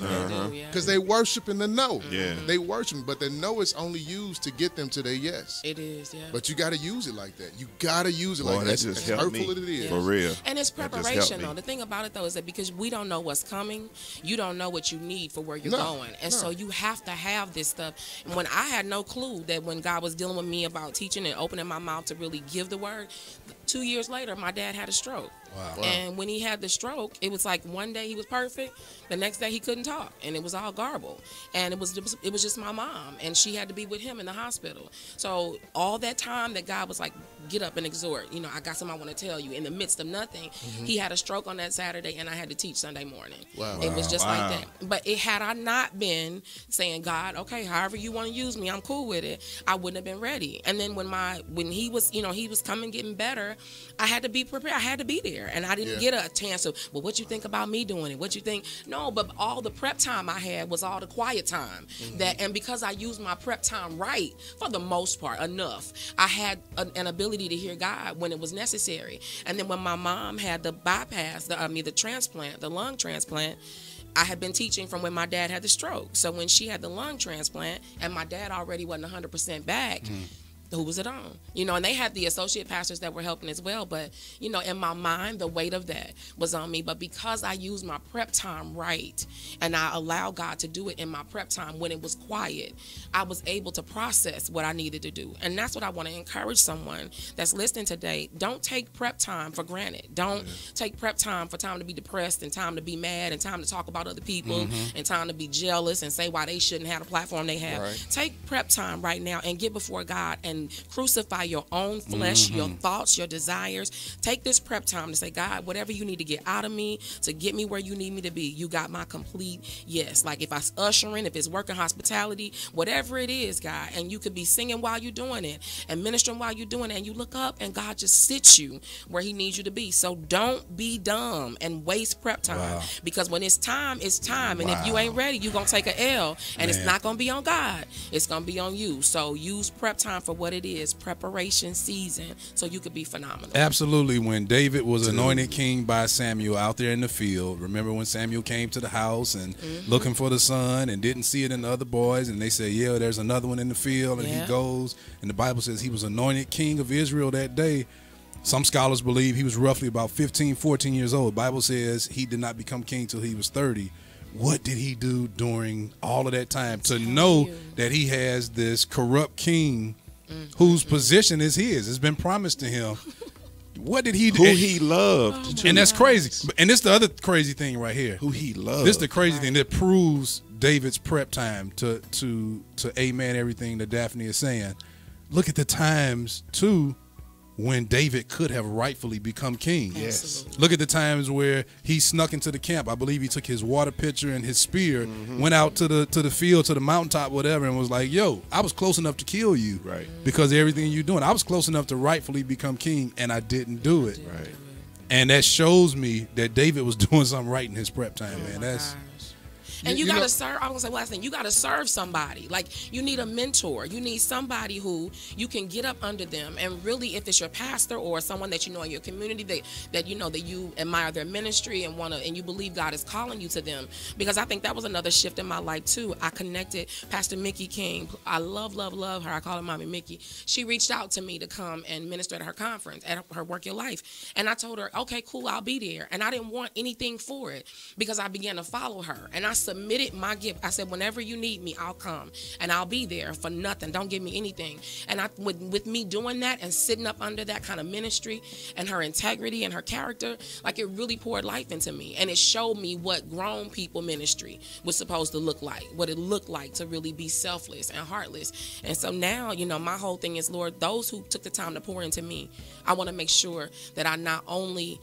Because they worshiping the no. They worship, but the no is only used to get them to their yes. It is, But you got to use it like that. You got to use it like that. Just as hurtful as it is. For real. And it's preparation, though. The thing about it, though, is that because we don't know what's coming, you don't know what you need for where you're going. And so you have to have this stuff. And when I had no clue that when God was dealing with me about teaching and opening my mouth to really give the word, 2 years later, my dad had a stroke. Wow. And when he had the stroke, it was like one day he was perfect, the next day he couldn't talk, and it was all garbled. And it was just my mom, and she had to be with him in the hospital. So all that time that God was like, get up and exhort, you know, I got something I want to tell you. In the midst of nothing, he had a stroke on that Saturday, and I had to teach Sunday morning. It was just like that. But had I not been saying, God, okay, however you want to use me, I'm cool with it, I wouldn't have been ready. And then when he was, you know, he was coming, getting better, I had to be prepared. I had to be there. And I didn't get a chance of, well, what you think about me doing it? What you think? No, but all the prep time I had was all the quiet time. And because I used my prep time right, for the most part, enough, I had an ability to hear God when it was necessary. And then when my mom had the bypass, the transplant, the lung transplant, I had been teaching from when my dad had the stroke. So when she had the lung transplant and my dad already wasn't 100% back, who was it on? You know, and they had the associate pastors that were helping as well. But, you know, in my mind, the weight of that was on me. But because I used my prep time right and I allowed God to do it in my prep time when it was quiet, I was able to process what I needed to do. And that's what I want to encourage someone that's listening today. Don't take prep time for granted. Don't take prep time for time to be depressed and time to be mad and time to talk about other people and time to be jealous and say why they shouldn't have the platform they have. Take prep time right now and get before God and crucify your own flesh, your thoughts, your desires. Take this prep time to say, God, whatever you need to get out of me to get me where you need me to be, you got my complete yes. Like if it's ushering, if it's working hospitality, whatever it is, God, and you could be singing while you're doing it and ministering while you're doing it, and you look up and God just sits you where he needs you to be. So don't be dumb and waste prep time because when it's time, it's time. And if you ain't ready, you're going to take an L and it's not going to be on God. It's going to be on you. So use prep time for what it is, preparation season, so you could be phenomenal. Absolutely. When David was anointed king by Samuel out there in the field, remember when Samuel came to the house and looking for the son and didn't see it in the other boys, and they said, yeah, there's another one in the field, and he goes, and the Bible says he was anointed king of Israel that day. Some scholars believe he was roughly about 15, 14 years old. The Bible says he did not become king till he was 30. What did he do during all of that time to know that he has this corrupt king whose position is his? It's been promised to him. What did he do? Who he loved. And that's crazy. And this is the other crazy thing right here. Who he loved. This is the crazy thing that proves David's prep time to amen everything that Daphne is saying. Look at the times, too, when David could have rightfully become king. Yes. Look at the times where he snuck into the camp. I believe he took his water pitcher and his spear, went out to the field, to the mountaintop, whatever, and was like, yo, I was close enough to kill you because of everything you're doing. I was close enough to rightfully become king, and I didn't do it. And that shows me that David was doing something right in his prep time, man. That's... And you gotta serve. I was gonna say last thing. You gotta serve somebody. Like you need a mentor. You need somebody who you can get up under them. And really, if it's your pastor or someone that you know in your community that you know that you admire their ministry and and you believe God is calling you to them. Because I think that was another shift in my life too. I connected Pastor Mickey King. I love her. I call her Mommy Mickey. She reached out to me to come and minister at her conference at her Work Your Life. And I told her, okay, cool, I'll be there. And I didn't want anything for it because I began to follow her. And I submitted my gift. I said, whenever you need me, I'll come and I'll be there for nothing. Don't give me anything. And with me doing that and sitting up under that kind of ministry and her integrity and her character, like it really poured life into me. And it showed me what grown people ministry was supposed to look like, what it looked like to really be selfless and heartless. And so now, you know, my whole thing is, Lord, those who took the time to pour into me, I want to make sure that I not only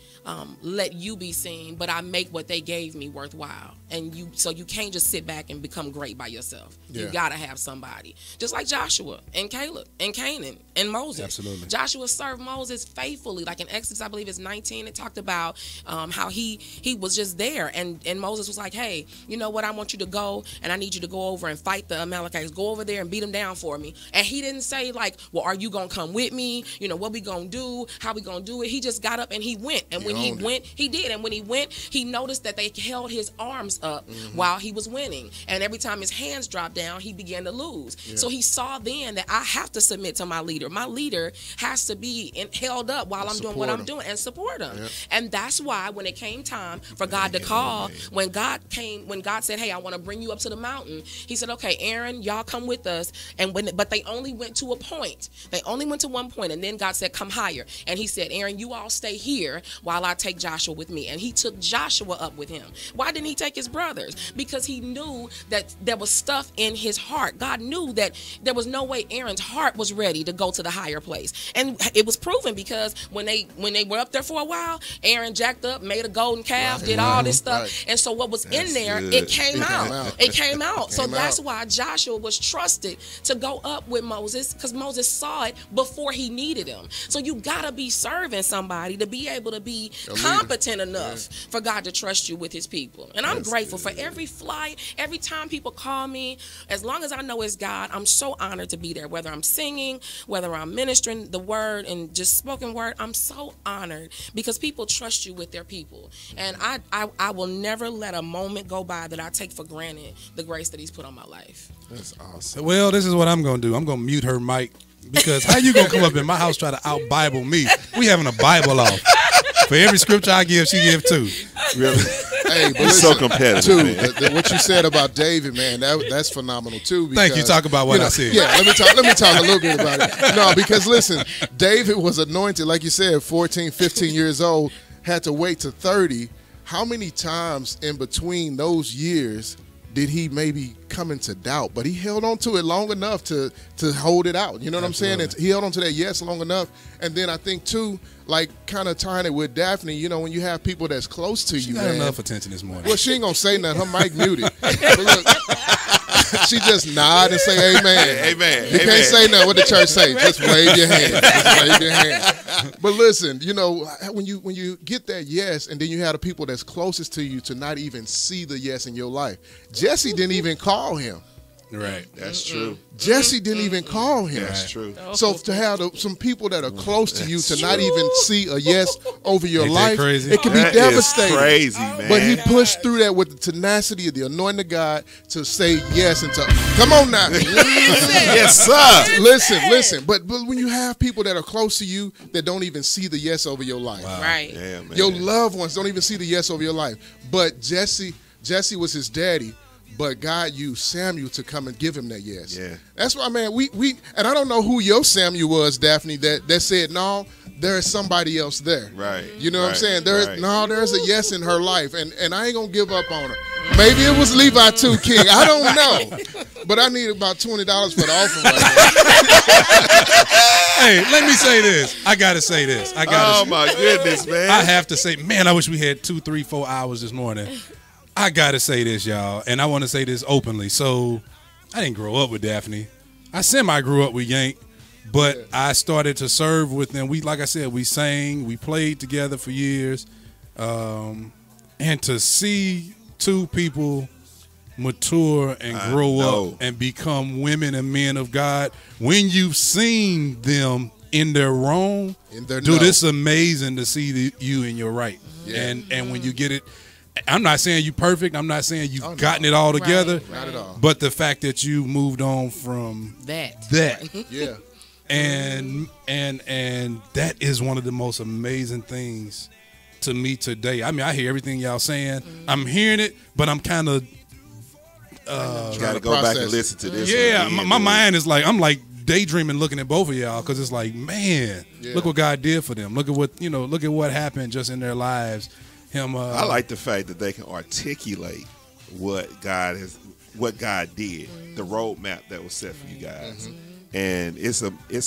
let you be seen, but I make what they gave me worthwhile. And so you can't just sit back and become great by yourself. Yeah. You got to have somebody. Just like Joshua and Caleb and Canaan and Moses. Absolutely. Joshua served Moses faithfully. Like in Exodus, I believe it's 19, it talked about how he was just there. And Moses was like, hey, you know what? I want you to go, and I need you to go over and fight the Amalekites. Go over there and beat them down for me. And he didn't say like, well, are you going to come with me? You know, what we going to do? How we going to do it? He just got up and he went. And when he went, he did. And when he went, he noticed that they held his arms up while he was winning. And every time his hands dropped down, he began to lose. Yeah. So he saw then that I have to submit to my leader. My leader has to be held up while I'm doing what I'm doing and support him. Yeah. And that's why when it came time for God to call, when God said, hey, I want to bring you up to the mountain, he said, okay, Aaron, y'all come with us. But they only went to a point. They only went to one point. And then God said, come higher. And he said, Aaron, you all stay here while I take Joshua with me. And he took Joshua up with him. Why didn't he take his brothers? Because he knew that there was stuff in his heart. God knew that there was no way Aaron's heart was ready to go to the higher place. And it was proven because when they were up there for a while, Aaron jacked up, made a golden calf, did all this stuff. Right. And so what was in there, it came out. It came out. So that's why Joshua was trusted to go up with Moses, because Moses saw it before he needed him. So you got to be serving somebody to be able to be competent enough for God to trust you with his people. And I'm grateful for every flight, every time people call me. As long as I know it's God, I'm so honored to be there. Whether I'm singing, whether I'm ministering the word and just spoken word, I'm so honored because people trust you with their people. And I will never let a moment go by that I take for granted the grace that he's put on my life. That's awesome. Well, this is what I'm going to do. I'm going to mute her mic, because how you going to come up in my house try to out-Bible me? We having a Bible off. For every scripture I give, she give two. Really? Hey, but so competitive, too. What you said about David, man, that's phenomenal too. Because, thank you. Talk about what I said. Yeah, let me talk a little bit about it. No, because listen, David was anointed, like you said, 14, 15 years old, had to wait to 30. How many times in between those years did he maybe come into doubt? But he held on to it long enough to hold it out. You know what Absolutely. I'm saying? He held on to that yes long enough. And then I think too, like kind of tying it with Daphne, you know, when you have people that's close to she you, got man. enough attention this morning. Well, she ain't gonna say nothing. Her mic muted. But look, she just nod and say amen. Amen. You can't say nothing. What the church say? Just wave your hand. Just wave your hand. But listen, you know, when you get that yes, and then you have the people that's closest to you to not even see the yes in your life. Jesse didn't even call him. Right. That's true. Jesse didn't even call him. That's true. So to have some people that are close to you to not even see a yes over your life, it can be devastating. Crazy, man. But he pushed through that with the tenacity of the anointing of God to say yes and to come on now. Yes, sir. Listen. But when you have people that are close to you that don't even see the yes over your life, Right? Yeah, man. your loved ones don't even see the yes over your life. But Jesse was his daddy. But God used Samuel to come and give him that yes. Yeah. That's why, man, we and I don't know who your Samuel was, Daphne, that said, no, there is somebody else there. Right. You know what I'm saying? There's a yes in her life, and I ain't gonna give up on her. Maybe it was Levi too, King. I don't know. But I need about $20 for the offering right now. Hey, let me say this. I gotta say this. Oh my goodness, man. I have to say, man, I wish we had 2, 3, 4 hours this morning. I gotta say this, y'all, and I want to say this openly. So, I didn't grow up with Daphne. I semi-grew up with Yank, but I started to serve with them. Like I said, we sang, we played together for years, and to see two people mature and grow up and become women and men of God, when you've seen them in their wrong, dude, it's amazing to see you in your right. Yeah. And when you get it. I'm not saying you perfect. I'm not saying you've gotten it all together. Right. Not at all. But the fact that you moved on from that. Yeah. And that is one of the most amazing things to me today. I mean, I hear everything y'all saying. I'm hearing it, but I'm kind of got to go back and listen to this. Yeah, my mind is like, I'm like daydreaming looking at both of y'all, because it's like, man, look what God did for them. Look at what happened just in their lives. I like the fact that they can articulate what God did, the roadmap that was set for you guys, and it's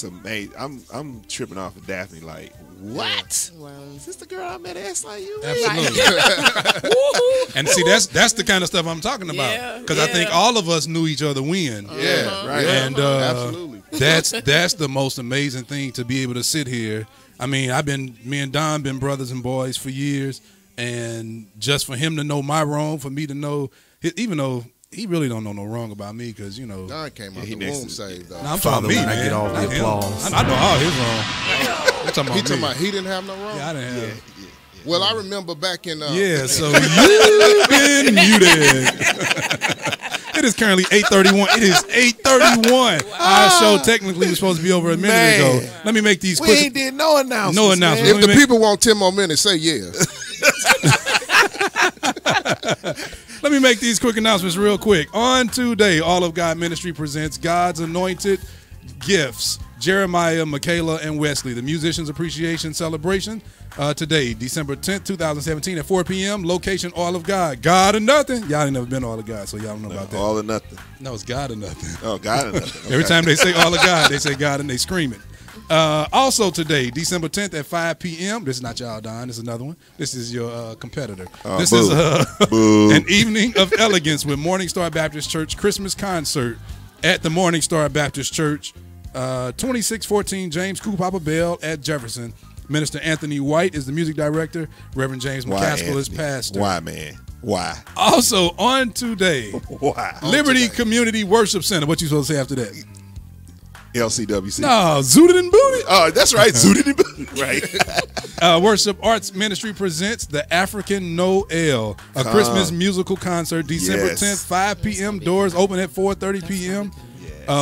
amazing. I'm tripping off of Daphne. Like, What? Wow. Is this the girl I met at SIU? Absolutely. And see, that's the kind of stuff I'm talking about. Because I think all of us knew each other when. Yeah, right. And absolutely. That's the most amazing thing, to be able to sit here. I mean, me and Don been brothers and boys for years, and just for him to know my wrong, for me to know, even though he really don't know no wrong about me, because Don came out the womb saved though. I'm talking me, man. I get all the applause. I know all his wrong. They're talking about he didn't have no wrong. Yeah, I didn't have. Well, I remember back in so you've been muted. It is currently 8:31. It is 8:31. Our show technically was supposed to be over a minute ago. Let me make these quick. We ain't did no announcements. No announcements. If the people want 10 more minutes, say yeah. Let me make these quick announcements real quick. On today, All of God Ministry presents God's Anointed Gifts. Jeremiah, Michaela, and Wesley, the Musicians Appreciation Celebration. Today, December 10th, 2017 at 4 p.m. Location, All of God. God or nothing. Y'all ain't never been to All of God, so y'all don't know about that. All or nothing. No, it's God or nothing. Oh, God or nothing. Okay. Every time they say All of God, they say God and they scream it. Also today, December 10th at 5 p.m. This is not y'all, Don. This is another one. This is your competitor. This is an evening of elegance with Morning Star Baptist Church Christmas concert at the Morning Star Baptist Church, 2614 James Papa Bell at Jefferson. Minister Anthony White is the music director. Reverend James McCaskill is pastor. Why, man? Why? Also on today, Why? Liberty Community Worship Center. What you supposed to say after that? LCWC. No, Zooted and Booted. Oh, that's right. Zooted and Booted. Right. Worship Arts Ministry presents the African Noel, a Christmas musical concert, December 10th, 5 p.m. Doors open at 4:30 p.m.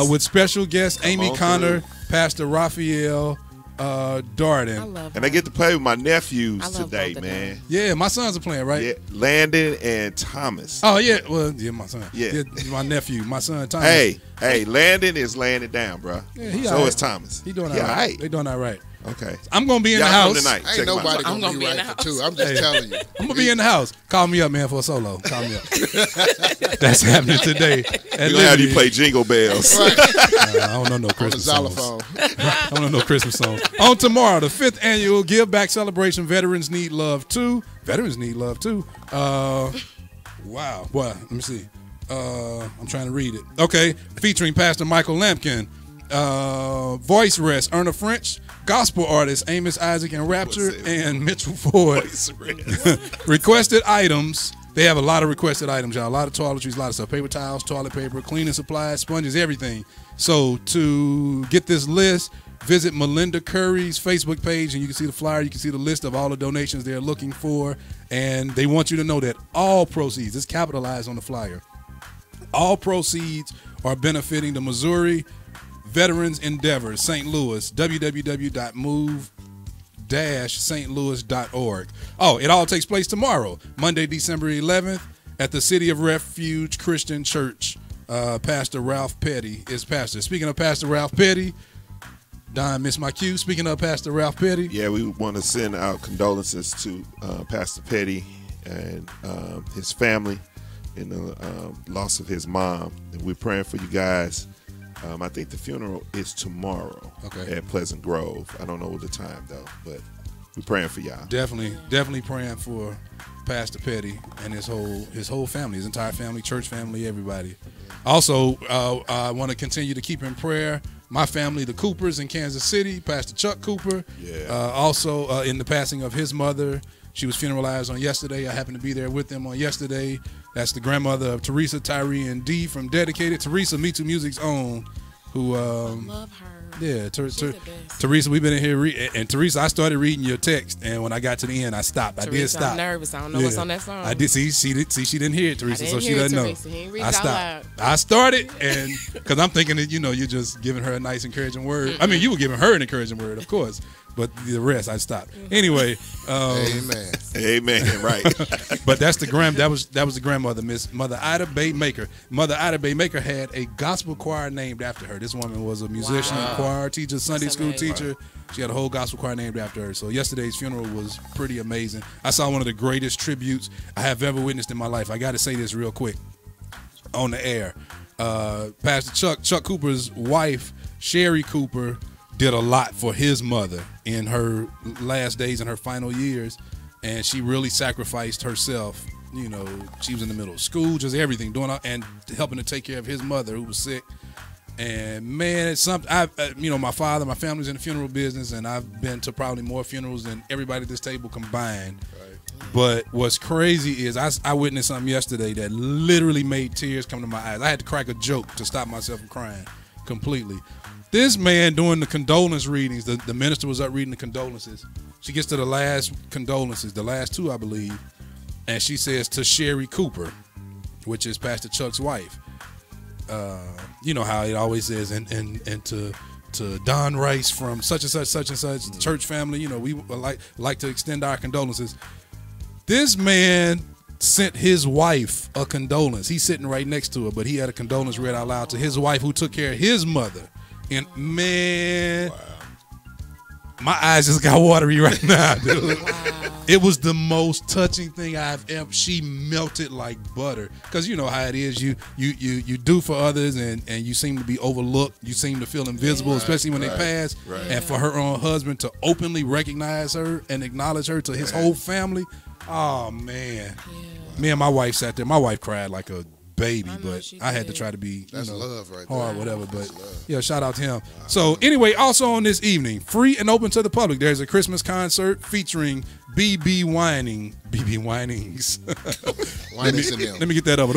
With special guests Amy Connor, Pastor Raphael Darden. And I get to play with my nephews today, man. Yeah, my sons are playing, right? Yeah, Landon and Thomas. Oh, yeah. Well, yeah, my son. Yeah. My nephew, my son Thomas. Hey, Landon is laying it down, bro. Yeah, so is Thomas. He doing all right. They doing all right. Okay. I'm going to be in the house. Tonight. Ain't nobody going to be right for two. I'm just telling you. I'm going to be in the house. Call me up, man, for a solo. Call me up. That's happening today. We're going to have you play Jingle Bells. I don't know no Christmas songs. I don't know no Christmas songs. On tomorrow, the 5th annual Give Back Celebration, Veterans Need Love Too. Veterans Need Love Too. Wow. Boy, let me see. I'm trying to read it. Okay. Featuring Pastor Michael Lampkin. Voice Rest, Erna French. Gospel artists Amos Isaac and Rapture and Mitchell Ford. Requested items. They have a lot of requested items, y'all. A lot of toiletries, a lot of stuff. Paper towels, toilet paper, cleaning supplies, sponges, everything. So to get this list, visit Melinda Curry's Facebook page, and you can see the flyer. You can see the list of all the donations they're looking for. And they want you to know that all proceeds, it's capitalized on the flyer, all proceeds are benefiting the Missouri Veterans Endeavor, St. Louis, www.move-stlouis.org. Oh, it all takes place tomorrow, Monday, December 11th, at the City of Refuge Christian Church. Pastor Ralph Petty is pastor. Speaking of Pastor Ralph Petty, Don missed my cue. Speaking of Pastor Ralph Petty. Yeah, we want to send out condolences to Pastor Petty and his family in the loss of his mom. And we're praying for you guys. I think the funeral is tomorrow at Pleasant Grove. I don't know the time, though, but we're praying for y'all. Definitely praying for Pastor Petty and his whole family, his entire family, church family, everybody. Also, I want to continue to keep in prayer my family, the Coopers in Kansas City, Pastor Chuck Cooper. Yeah. Also, in the passing of his mother. She was funeralized on yesterday. I happened to be there with them on yesterday. That's the grandmother of Teresa, Tyree, and Dee from Dedicated. Teresa, MeTooMusic's own, who love her. Yeah, Teresa, we've been in here, and Teresa, I started reading your text, and when I got to the end, I stopped. Teresa, I did stop. I'm nervous. I don't know what's on that song. I did see. She didn't hear it, Teresa, so she doesn't know. He didn't read I it stopped. out loud. I started, and because I'm thinking that you're just giving her a nice encouraging word. I mean, you were giving her an encouraging word, of course, but the rest I stopped. Anyway, Amen. Right. But that's the that was the grandmother, Miss Mother Ida Bay Maker. Mother Ida Bay Maker had a gospel choir named after her. This woman was a musician, choir teacher, Sunday school teacher. She had a whole gospel choir named after her. So yesterday's funeral was pretty amazing. I saw one of the greatest tributes I have ever witnessed in my life. I got to say this real quick on the air. Pastor Chuck Cooper's wife, Sherry Cooper, did a lot for his mother in her last days and her final years, and she really sacrificed herself. You know, she was in the middle of school, just everything, doing all, and helping to take care of his mother who was sick. And man, it's something. My family's in the funeral business, and I've been to probably more funerals than everybody at this table combined. Right. But what's crazy is I witnessed something yesterday that literally made tears come to my eyes. I had to crack a joke to stop myself from crying completely. This man doing the condolence readings, the minister was up reading the condolences. She gets to the last condolences, the last two, I believe, and she says to Sherry Cooper, which is Pastor Chuck's wife. You know how it always says, and to Don Rice from such and such, the church family. You know, we like to extend our condolences. This man sent his wife a condolence. He's sitting right next to her, but he had a condolence read out loud to his wife who took care of his mother. And man, my eyes just got watery right now, dude. Wow. It was the most touching thing I've ever. She melted like butter, because you know how it is. You do for others, and you seem to be overlooked. You seem to feel invisible, especially when they pass. Right. And for her own husband to openly recognize her and acknowledge her to his whole family. Oh man, me and my wife sat there. My wife cried like a baby, but I had to try to be love right hard, there. But yeah, shout out to him. So anyway, also on this evening, free and open to the public, there's a Christmas concert featuring BB Winings. Let me get that over.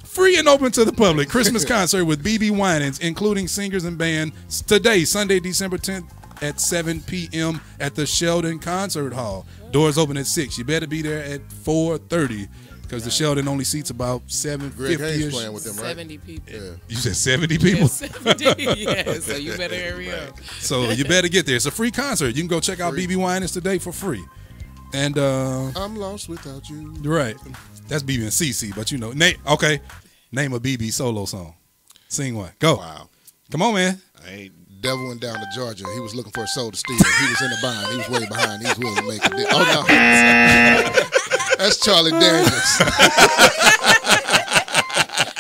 Free and open to the public Christmas concert with BB Winings, including singers and band, today, Sunday, December 10th at 7 p.m. at the Sheldon Concert Hall. Doors open at 6. You better be there at 4:30. Because the Sheldon only seats about 750-ish. Playing with them, right? 70 people. Yeah. You said 70 people? Yeah, 70, yeah. So you better hurry up. So you better get there. It's a free concert. You can go check out BB Winans today for free. And I'm lost without you. Right. That's BB and CC, but you know. Name a BB solo song. Sing one. Go. Wow. Come on, man. Devil went down to Georgia. He was looking for a soul to steal. He was in the bind. He was way behind. He was willing to make a deal. Oh, no. That's Charlie Daniels.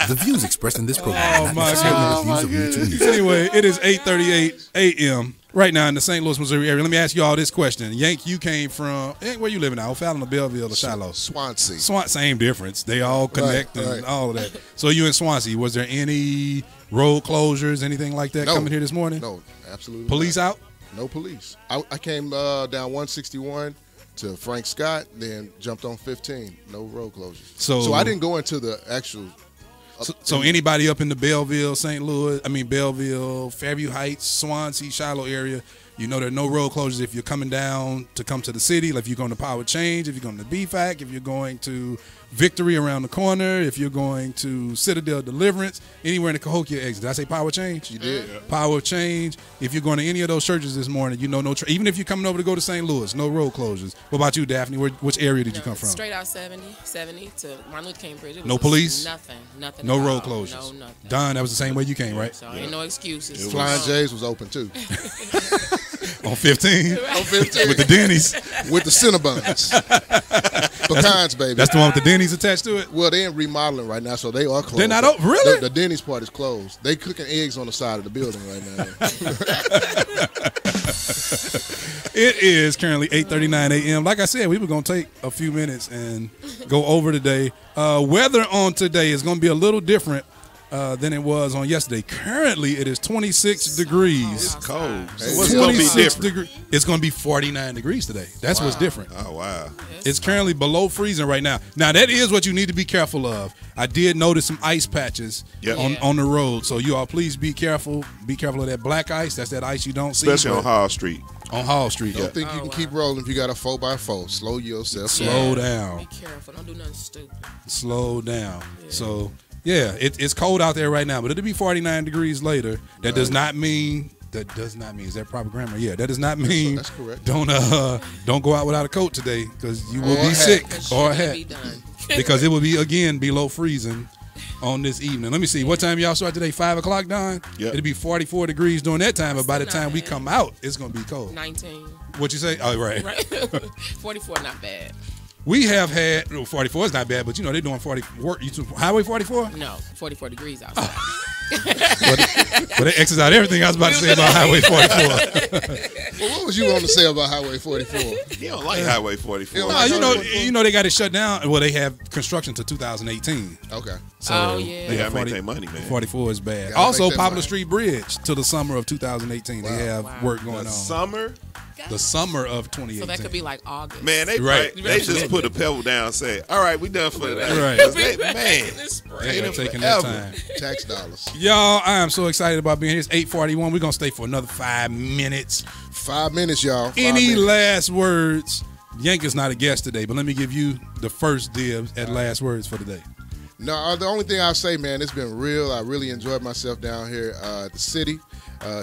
The views expressed in this program. Oh, my goodness. Anyway, it is 8:38 a.m. right now in the St. Louis, Missouri area. Let me ask you all this question. Yank, you came from, where you living now? O'Fallon or Belleville or Shiloh? Swansea. Same difference. They all connect and all of that. So you in Swansea. Was there any road closures, anything like that coming here this morning? No, absolutely Police not. out? No police. I came down 161 to Frank Scott, then jumped on 15. No road closures. So I didn't go into the actual. So anybody up in the Belleville, Belleville, Fairview Heights, Swansea, Shiloh area, you know there are no road closures if you're coming down to come to the city, like if you're going to Power Change, if you're going to BFAC, if you're going to Victory around the corner, if you're going to Citadel Deliverance, anywhere in the Cahokia exit. Did I say Power Change? You did. Yeah. Power Change. If you're going to any of those churches this morning, you know even if you're coming over to go to St. Louis, no road closures. What about you, Daphne? Which area did you come from? Straight out 70 to Martin Luther King Bridge. No police? Nothing. No road closures? No, nothing. Don, that was the same way you came, right? So ain't no excuses. Flying J's was open too. On 15? On 15. With the Denny's? With the Cinnabons. Pecans, baby. That's the one with the Denny's attached to it? Well, they're in remodeling right now, so they are closed. They're not open? Really? The Denny's part is closed. They cooking eggs on the side of the building right now. It is currently 8:39 a.m. Like I said, we were going to take a few minutes and go over today. Weather on today is going to be a little different than it was on yesterday. Currently, it is 26 degrees. It's cold. So what's 26 degrees? It's going to be 49 degrees today. That's what's different. Oh, wow. It's currently below freezing right now. Now, that is what you need to be careful of. I did notice some ice patches on the road. So you all please be careful. Be careful of that black ice. That's that ice you don't see. Especially on Hall Street. On Hall Street. Don't think you can keep rolling if you got a 4x4. Slow yourself. Slow down. Be careful. Don't do nothing stupid. Slow down. Yeah. So, yeah, it's cold out there right now, but it'll be 49 degrees later. That does not mean. Is that proper grammar? Yeah, that does not mean. That's correct. Don't go out without a coat today because you will be sick or a hat. Because it will be again below freezing on this evening. Let me see. What time y'all start today? 5 o'clock, Don? Yep. It'll be 44 degrees during that time, but by the time we come out, it's going to be cold. 19. What you say? Oh, right. 44 not bad. We have had 44 is not bad, but you know they're doing 40 work. Highway 44? No, 44 degrees outside. But they exit out everything I was about to say about Highway 44. Well, what was you want to say about Highway 44? He don't like Highway 44. No, you know they got it shut down. Well, they have construction to 2018. Okay. So They gotta make their money, man. 44 is bad. Gotta Also, make that Poplar money. Street Bridge to the summer of 2018. They have work going on. Summer? The summer of 2018. So that could be like August. Man, they Right. just put a pebble down and say, all right, we done for the day. Right. 'Cause they, man, They are taking their time. Tax dollars. Y'all, I am so excited about being here. It's 8:41. We're going to stay for another 5 minutes. 5 minutes, y'all. Any last words? Yank is not a guest today, but let me give you the first dibs at last words for today. No, the only thing I'll say, man, it's been real. I really enjoyed myself down here at the city.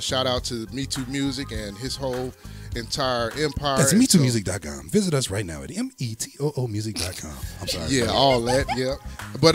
Shout out to MeTooMusic and his whole entire empire. That's MeTooMusic.com. Visit us right now at METOOmusic.com. I'm sorry. Yeah, all that, yeah. But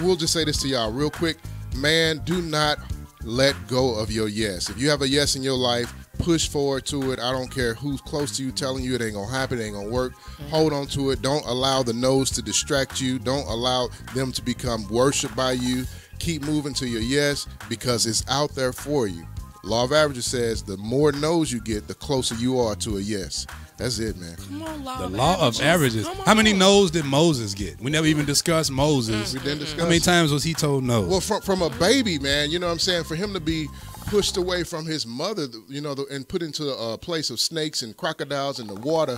we'll just say this to y'all real quick. Man, do not let go of your yes. If you have a yes in your life, push forward to it. I don't care who's close to you telling you it ain't going to happen, it ain't going to work. Hold on to it. Don't allow the no's to distract you. Don't allow them to become worshiped by you. Keep moving to your yes because it's out there for you. Law of averages says the more no's you get, the closer you are to a yes. That's it, man. Come on, The law of averages. How many no's did Moses get? We never even discussed Moses. We didn't discuss. How many times was he told no? Well, from a baby, man, you know what I'm saying? For him to be pushed away from his mother, you know, and put into a place of snakes and crocodiles in the water,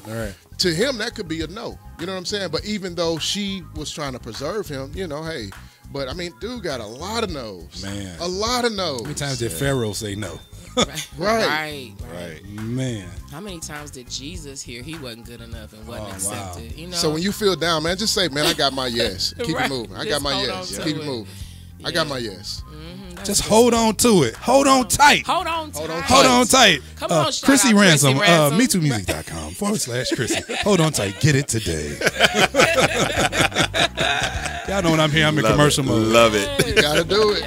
to him, that could be a no. You know what I'm saying? But even though she was trying to preserve him, you know, hey, but I mean, dude got a lot of no's. Man. A lot of no's. How many times did Pharaoh say no? Right. Man. How many times did Jesus hear he wasn't good enough and wasn't accepted? You know. So when you feel down, man, just say, man, I got my yes. Keep Right. it moving. I got Just my hold yes. on Keep to it it. moving. I got my yes. Just hold on to it. Hold on tight. Hold on tight. Hold on tight. Come on, shout Chrissy out Ransom. Chrissy Ransom. MeTooMusic.com/Chrissy. Hold on tight. Get it today. Y'all know when I'm here, I'm in commercial mode. Love it. You gotta do it.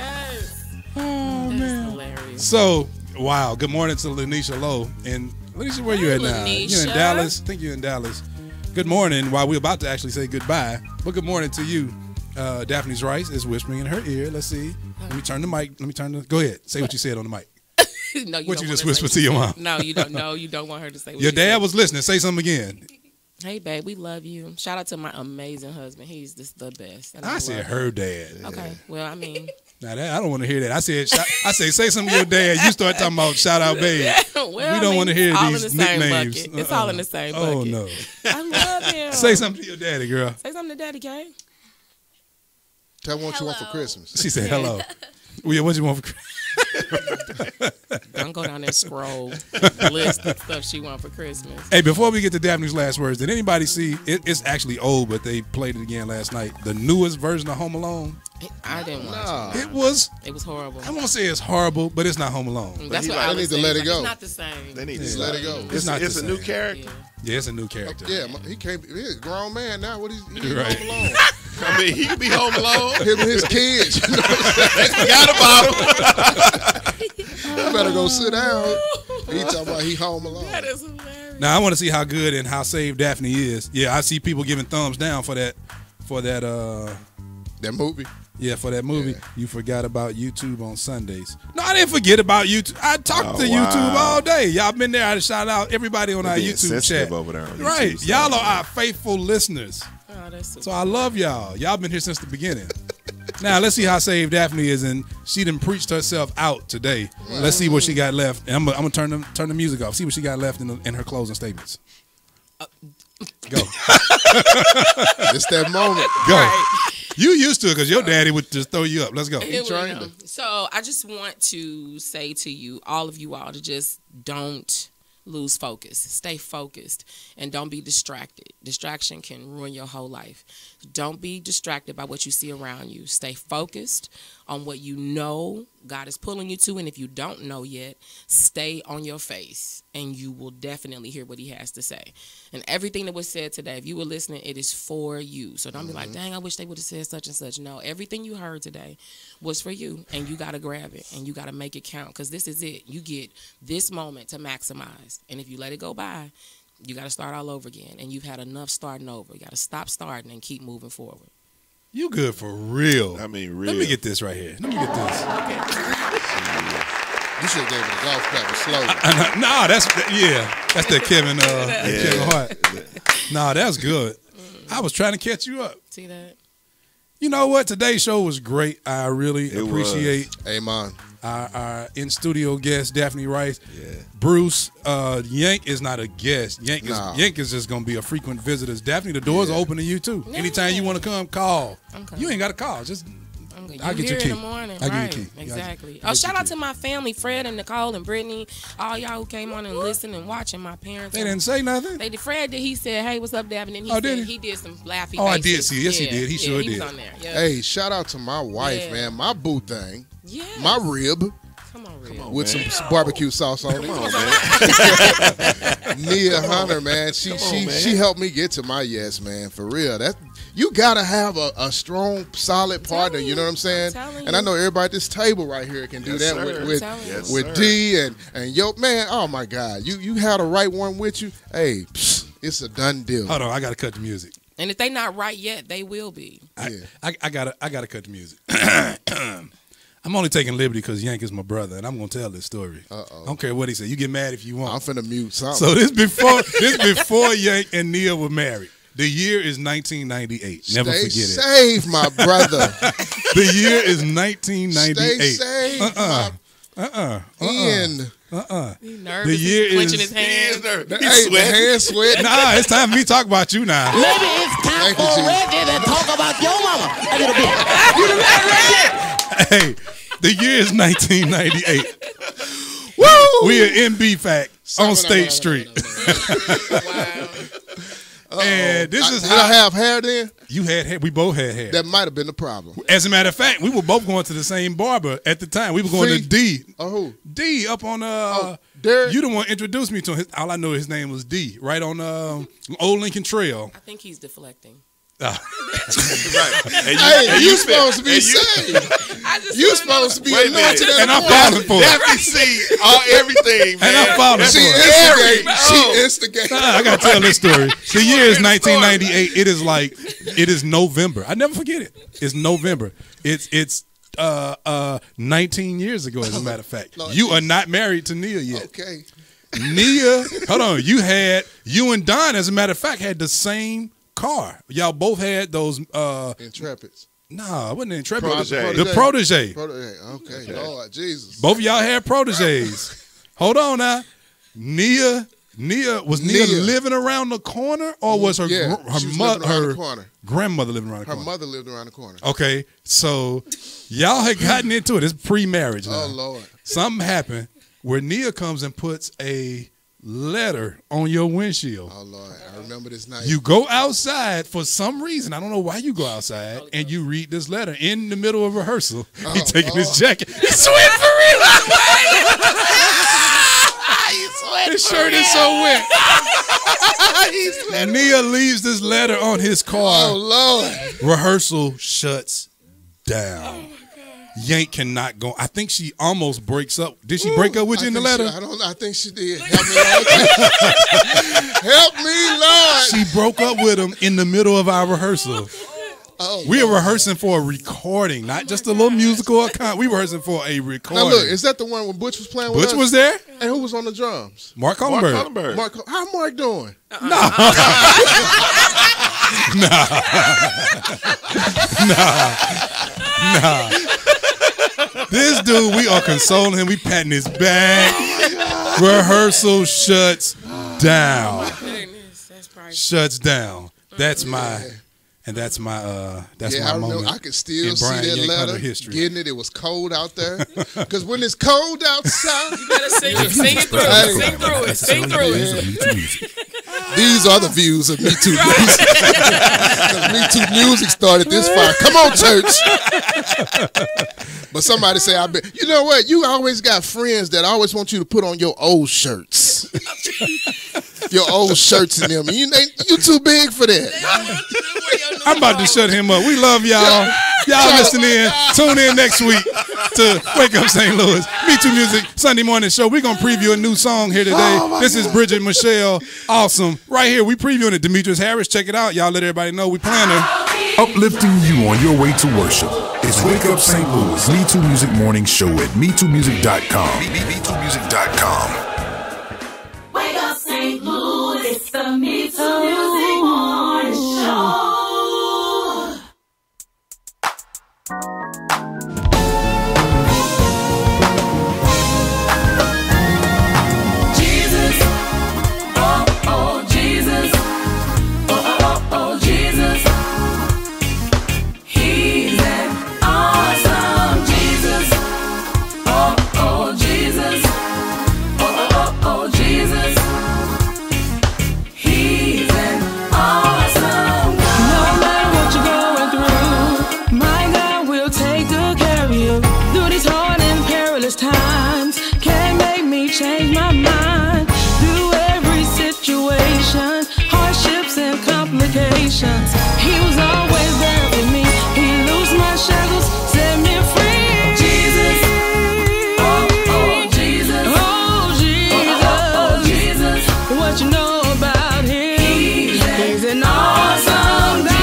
Oh, man. Hilarious. So, wow. Good morning to Lanisha Lowe. And Lanisha, where you at now? You in Lanisha. Dallas? I think you're in Dallas. Good morning. While we're about to actually say goodbye, but good morning to you. Daphne's Rice is whispering in her ear. Let's see. Let me turn the mic. Go ahead. Say what you said on the mic. No, you What don't you just wanna say whispered to your mom? No, you don't. No, you don't want her to say. What Your you dad said. was listening. Say something again. Hey, babe, we love you. Shout out to my amazing husband. He's just the best. And I said love her him. dad. Okay. Well, I mean. Now that I don't want to hear that. I said say something to your dad. You start talking about shout out, babe. Well, we don't want to hear all these in the same nicknames. bucket. It's all in the same bucket. Oh no. I love him. Say something to your daddy, girl. Say something to Daddy K. Tell me what you want for Christmas. She said hello. Well, yeah, what you want for Christmas? Don't go down there and scroll list of stuff she want for Christmas. Hey, before we get to Daphne's last words, did anybody see? It's actually old, but they played it again last night. The newest version of Home Alone. I didn't watch it. It was horrible. I won't say it's horrible, but it's not Home Alone. That's what I I need was to saying. let it Like, go. It's not the same. They need Just to let it go. It's not It's the a new same. character. Yeah, it's a new character. Yeah, he can't. He's a grown man now. What he's Right. home alone. I mean, he could be home alone. Him and his kids. You know what I'm saying? They forgot about him. You better go sit down. He talking about he home alone. That is hilarious. Now I want to see how good and how saved Daphne is. Yeah, I see people giving thumbs down for that. That movie. Yeah, for that movie. You forgot about YouTube on Sundays. No, I didn't forget about YouTube. I talked to YouTube all day. Y'all been there. I shout out everybody on our Being YouTube sensitive chat. over there on YouTube, Right. so- Y'all are our faithful listeners. Oh, that's so So I love y'all. Y'all been here since the beginning. Now let's see how saved Daphne is, and she done preached herself out today. Let's see what she got left. And I'm gonna turn the music off. See what she got left in her closing statements. Go. It's that moment. Go. Right. You used to it because your daddy would just throw you up. Let's go. Here we trained go. her. So I just want to say to you, all of you all, to just don't lose focus. Stay focused and don't be distracted. Distraction can ruin your whole life. Don't be distracted by what you see around you. Stay focused on what you know God is pulling you to, and if you don't know yet, stay on your face and you will definitely hear what he has to say. And everything that was said today, if you were listening, it is for you. So don't be like, dang, I wish they would have said such and such. No, everything you heard today was for you, and you got to grab it and you got to make it count, because this is it. You get this moment to maximize, and if you let it go by, you got to start all over again, and you've had enough starting over. You got to stop starting and keep moving forward. You good for real. I mean, real. Let me get this right here. Let me get this. You should have gave it a golf clap with slow. Nah, that's that Kevin Kevin Hart. Nah, that's good. I was trying to catch you up. See that? You know what? Today's show was great. I really appreciate Amen. Our in-studio guest, Daphne Rice. Yeah. Bruce, Yank is not a guest. Yank is just going to be a frequent visitor. Daphne, the doors are open to you, too. Yeah. Anytime you want to come, call. Okay. You ain't got to call. Just I'll get your key. In the morning. I'll right. get your key. Exactly. Shout out to my family, Fred and Nicole and Brittany, all y'all who came on and listened and watching. My parents. They didn't say nothing? Fred, he said, hey, what's up, Daphne? And he did some laughy faces. I did see. Yes, he did. He sure did. He was on there. Yeah. Hey, shout out to my wife, man. My boo thing. Yeah. My rib. Come on, Rib. With some barbecue sauce on it. Come on, man. Nia Hunter, man. She helped me get to my yes, man. For real. You gotta have a strong, solid partner. You know what I'm saying? And I know everybody at this table right here can do that with D and yo, man. Oh my God, you had a right one with you. Hey, it's a done deal. Hold on, I gotta cut the music. And if they not right yet, they will be. I gotta cut the music. I'm only taking liberty because Yank is my brother, and I'm gonna tell this story. I don't care what he said. You get mad if you want. I'm finna mute something. So this before Yank and Nia were married. The year is 1998. Never forget it. Stay safe, my brother. The year is 1998. Stay safe. Ian. He nervous. The year He's clenching his hands. The hand sweat. Nah, it's time for me to talk about you now. Maybe it's time for Reggie to talk about your mama a little bit. Hey, the year is 1998. Woo! We are MB Fact on State Street. Wow. And this is did I have hair then? You had hair. We both had hair. That might have been the problem. As a matter of fact, we were both going to the same barber at the time. We were going to D. Oh, who? D up on Derek? You the one introduced me to him. All I know his name was D. Right on Old Lincoln Trail. I think he's deflecting. Right. And you supposed to be saved. You supposed to be anointed, and I'm falling for it. Daphne see everything, man. And I'm falling for it. She instigated. I gotta tell this story. The year is 1998. It is November. I never forget it. It's November. It's 19 years ago, as a matter of fact. You are not married to Nia yet. Okay. Nia, hold on. You and Don, as a matter of fact, had the same car. Y'all both had those Intrepids. Nah, it wasn't the Intrepid. Protege. The Protege. Okay. Lord Jesus. Both of y'all had Proteges. Oh. Hold on now. Nia living around the corner, or was her grandmother living around the corner? Her mother lived around the corner. Okay, so y'all had gotten into it. It's pre-marriage now. Oh Lord. Something happened where Nia comes and puts a letter on your windshield. Oh Lord, I remember this night. You go outside for some reason. I don't know why you go outside, and you read this letter in the middle of rehearsal. He taking his jacket. He's sweating for real. His shirt is so wet. Nia leaves this letter on his car. Oh Lord. Rehearsal shuts down. Yank cannot go. I think she almost breaks up. Did she break up with you in the letter? I think she did. Help me, Lord. Help me, Lord. She broke up with him in the middle of our rehearsal. Oh, we were rehearsing for a recording, not just a little musical account. We were rehearsing for a recording. Now look, is that the one when Butch was playing with us? Butch was there? And who was on the drums? Mark Hollenberg. How Mark doing? Nah. This dude, we are consoling him. We patting his back. Rehearsal shuts down. Shuts down. That's my moment. I could still see that letter. History. Getting it. It was cold out there. Because when it's cold outside, you gotta sing it. Sing it through. Sing through it. These are the views of MeTooMusic. Because MeTooMusic started this fire. Come on, church. But somebody say, I bet. You know what? You always got friends that always want you to put on your old shirts. Your old shirts in them. And you too big for that. I'm about to shut him up. We love y'all. Y'all listen in. Tune in next week to Wake Up St. Louis. MeTooMusic Sunday morning show. We're going to preview a new song here today. This is Bridget Michelle. Awesome. Right here, we previewing it. Demetrius Harris. Check it out. Y'all let everybody know we playing her. Uplifting you on your way to worship. It's Wake Up St. Louis MeTooMusic Morning Show at MeTooMusic.com. MeTooMusic.com. Wake up St. Louis, it's the MeTooMusic Morning Show. Change my mind through every situation, hardships and complications. He was always there for me. He loosed my shackles, set me free. Jesus, oh, oh, Jesus, oh, Jesus, oh, Jesus. What you know about him? He's an awesome God.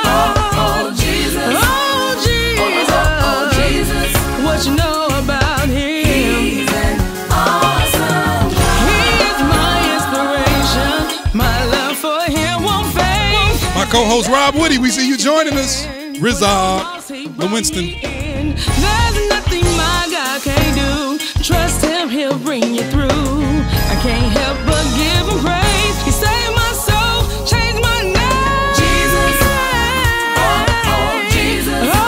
Oh, oh, Jesus, oh, Jesus, oh, Jesus. What you know about him? My co-host Rob Woody, we see you joining us. Rizal, Lewinston. There's nothing my God can't do. Trust him, he'll bring you through. I can't help but give him praise. He saved my soul, changed my name. Jesus, oh, oh, Jesus, oh,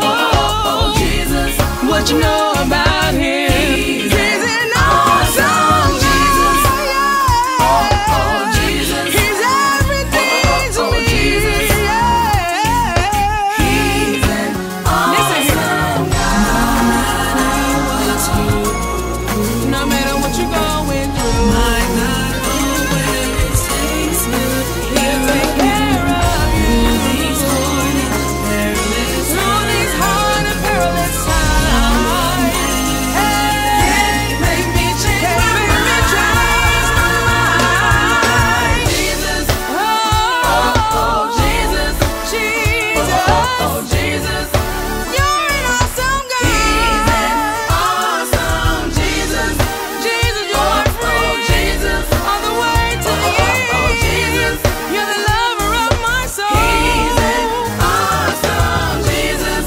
oh, oh, Jesus. What you know about him? He's an awesome Jesus. Oh, oh, Jesus. He's everything to me. He's an awesome God. No matter what you're going through, my God always takes me. He'll take care of you. Through these hard and perilous times. Hey, make me change my mind. Jesus, oh, oh, Jesus, Jesus, oh, Jesus. You're an awesome God. He's an awesome Jesus. Jesus, you're free. Jesus, all the way to the end. Jesus, you're the lover of my soul. He's an awesome Jesus.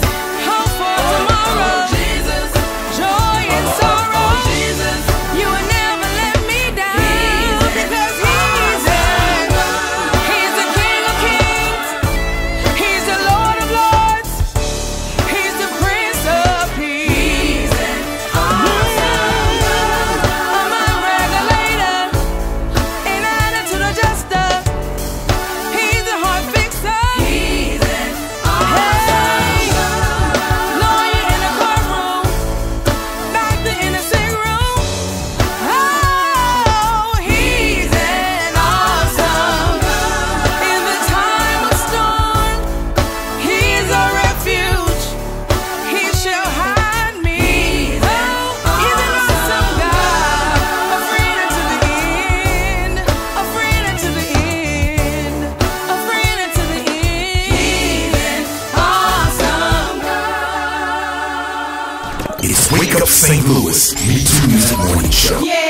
Hope for tomorrow. Jesus, joy and sorrow. Jesus, you will never let me down because He's the King of Kings. He's the Lord of Lords. He's the Prince of Peace. He's an awesome God. My regulator, an attitude adjuster. He's the heart fixer. He's an awesome God. Lawyer in the courtroom, doctor in the sick room. Oh, he's an awesome God. In the time of storm, he's a refuge. He shall hide me. Oh, he's an awesome God. A friend unto the end. A friend unto the end. A friend unto the end. He's an awesome God. It's Wake Up St. Louis MeTooMusic Morning Show. Yeah.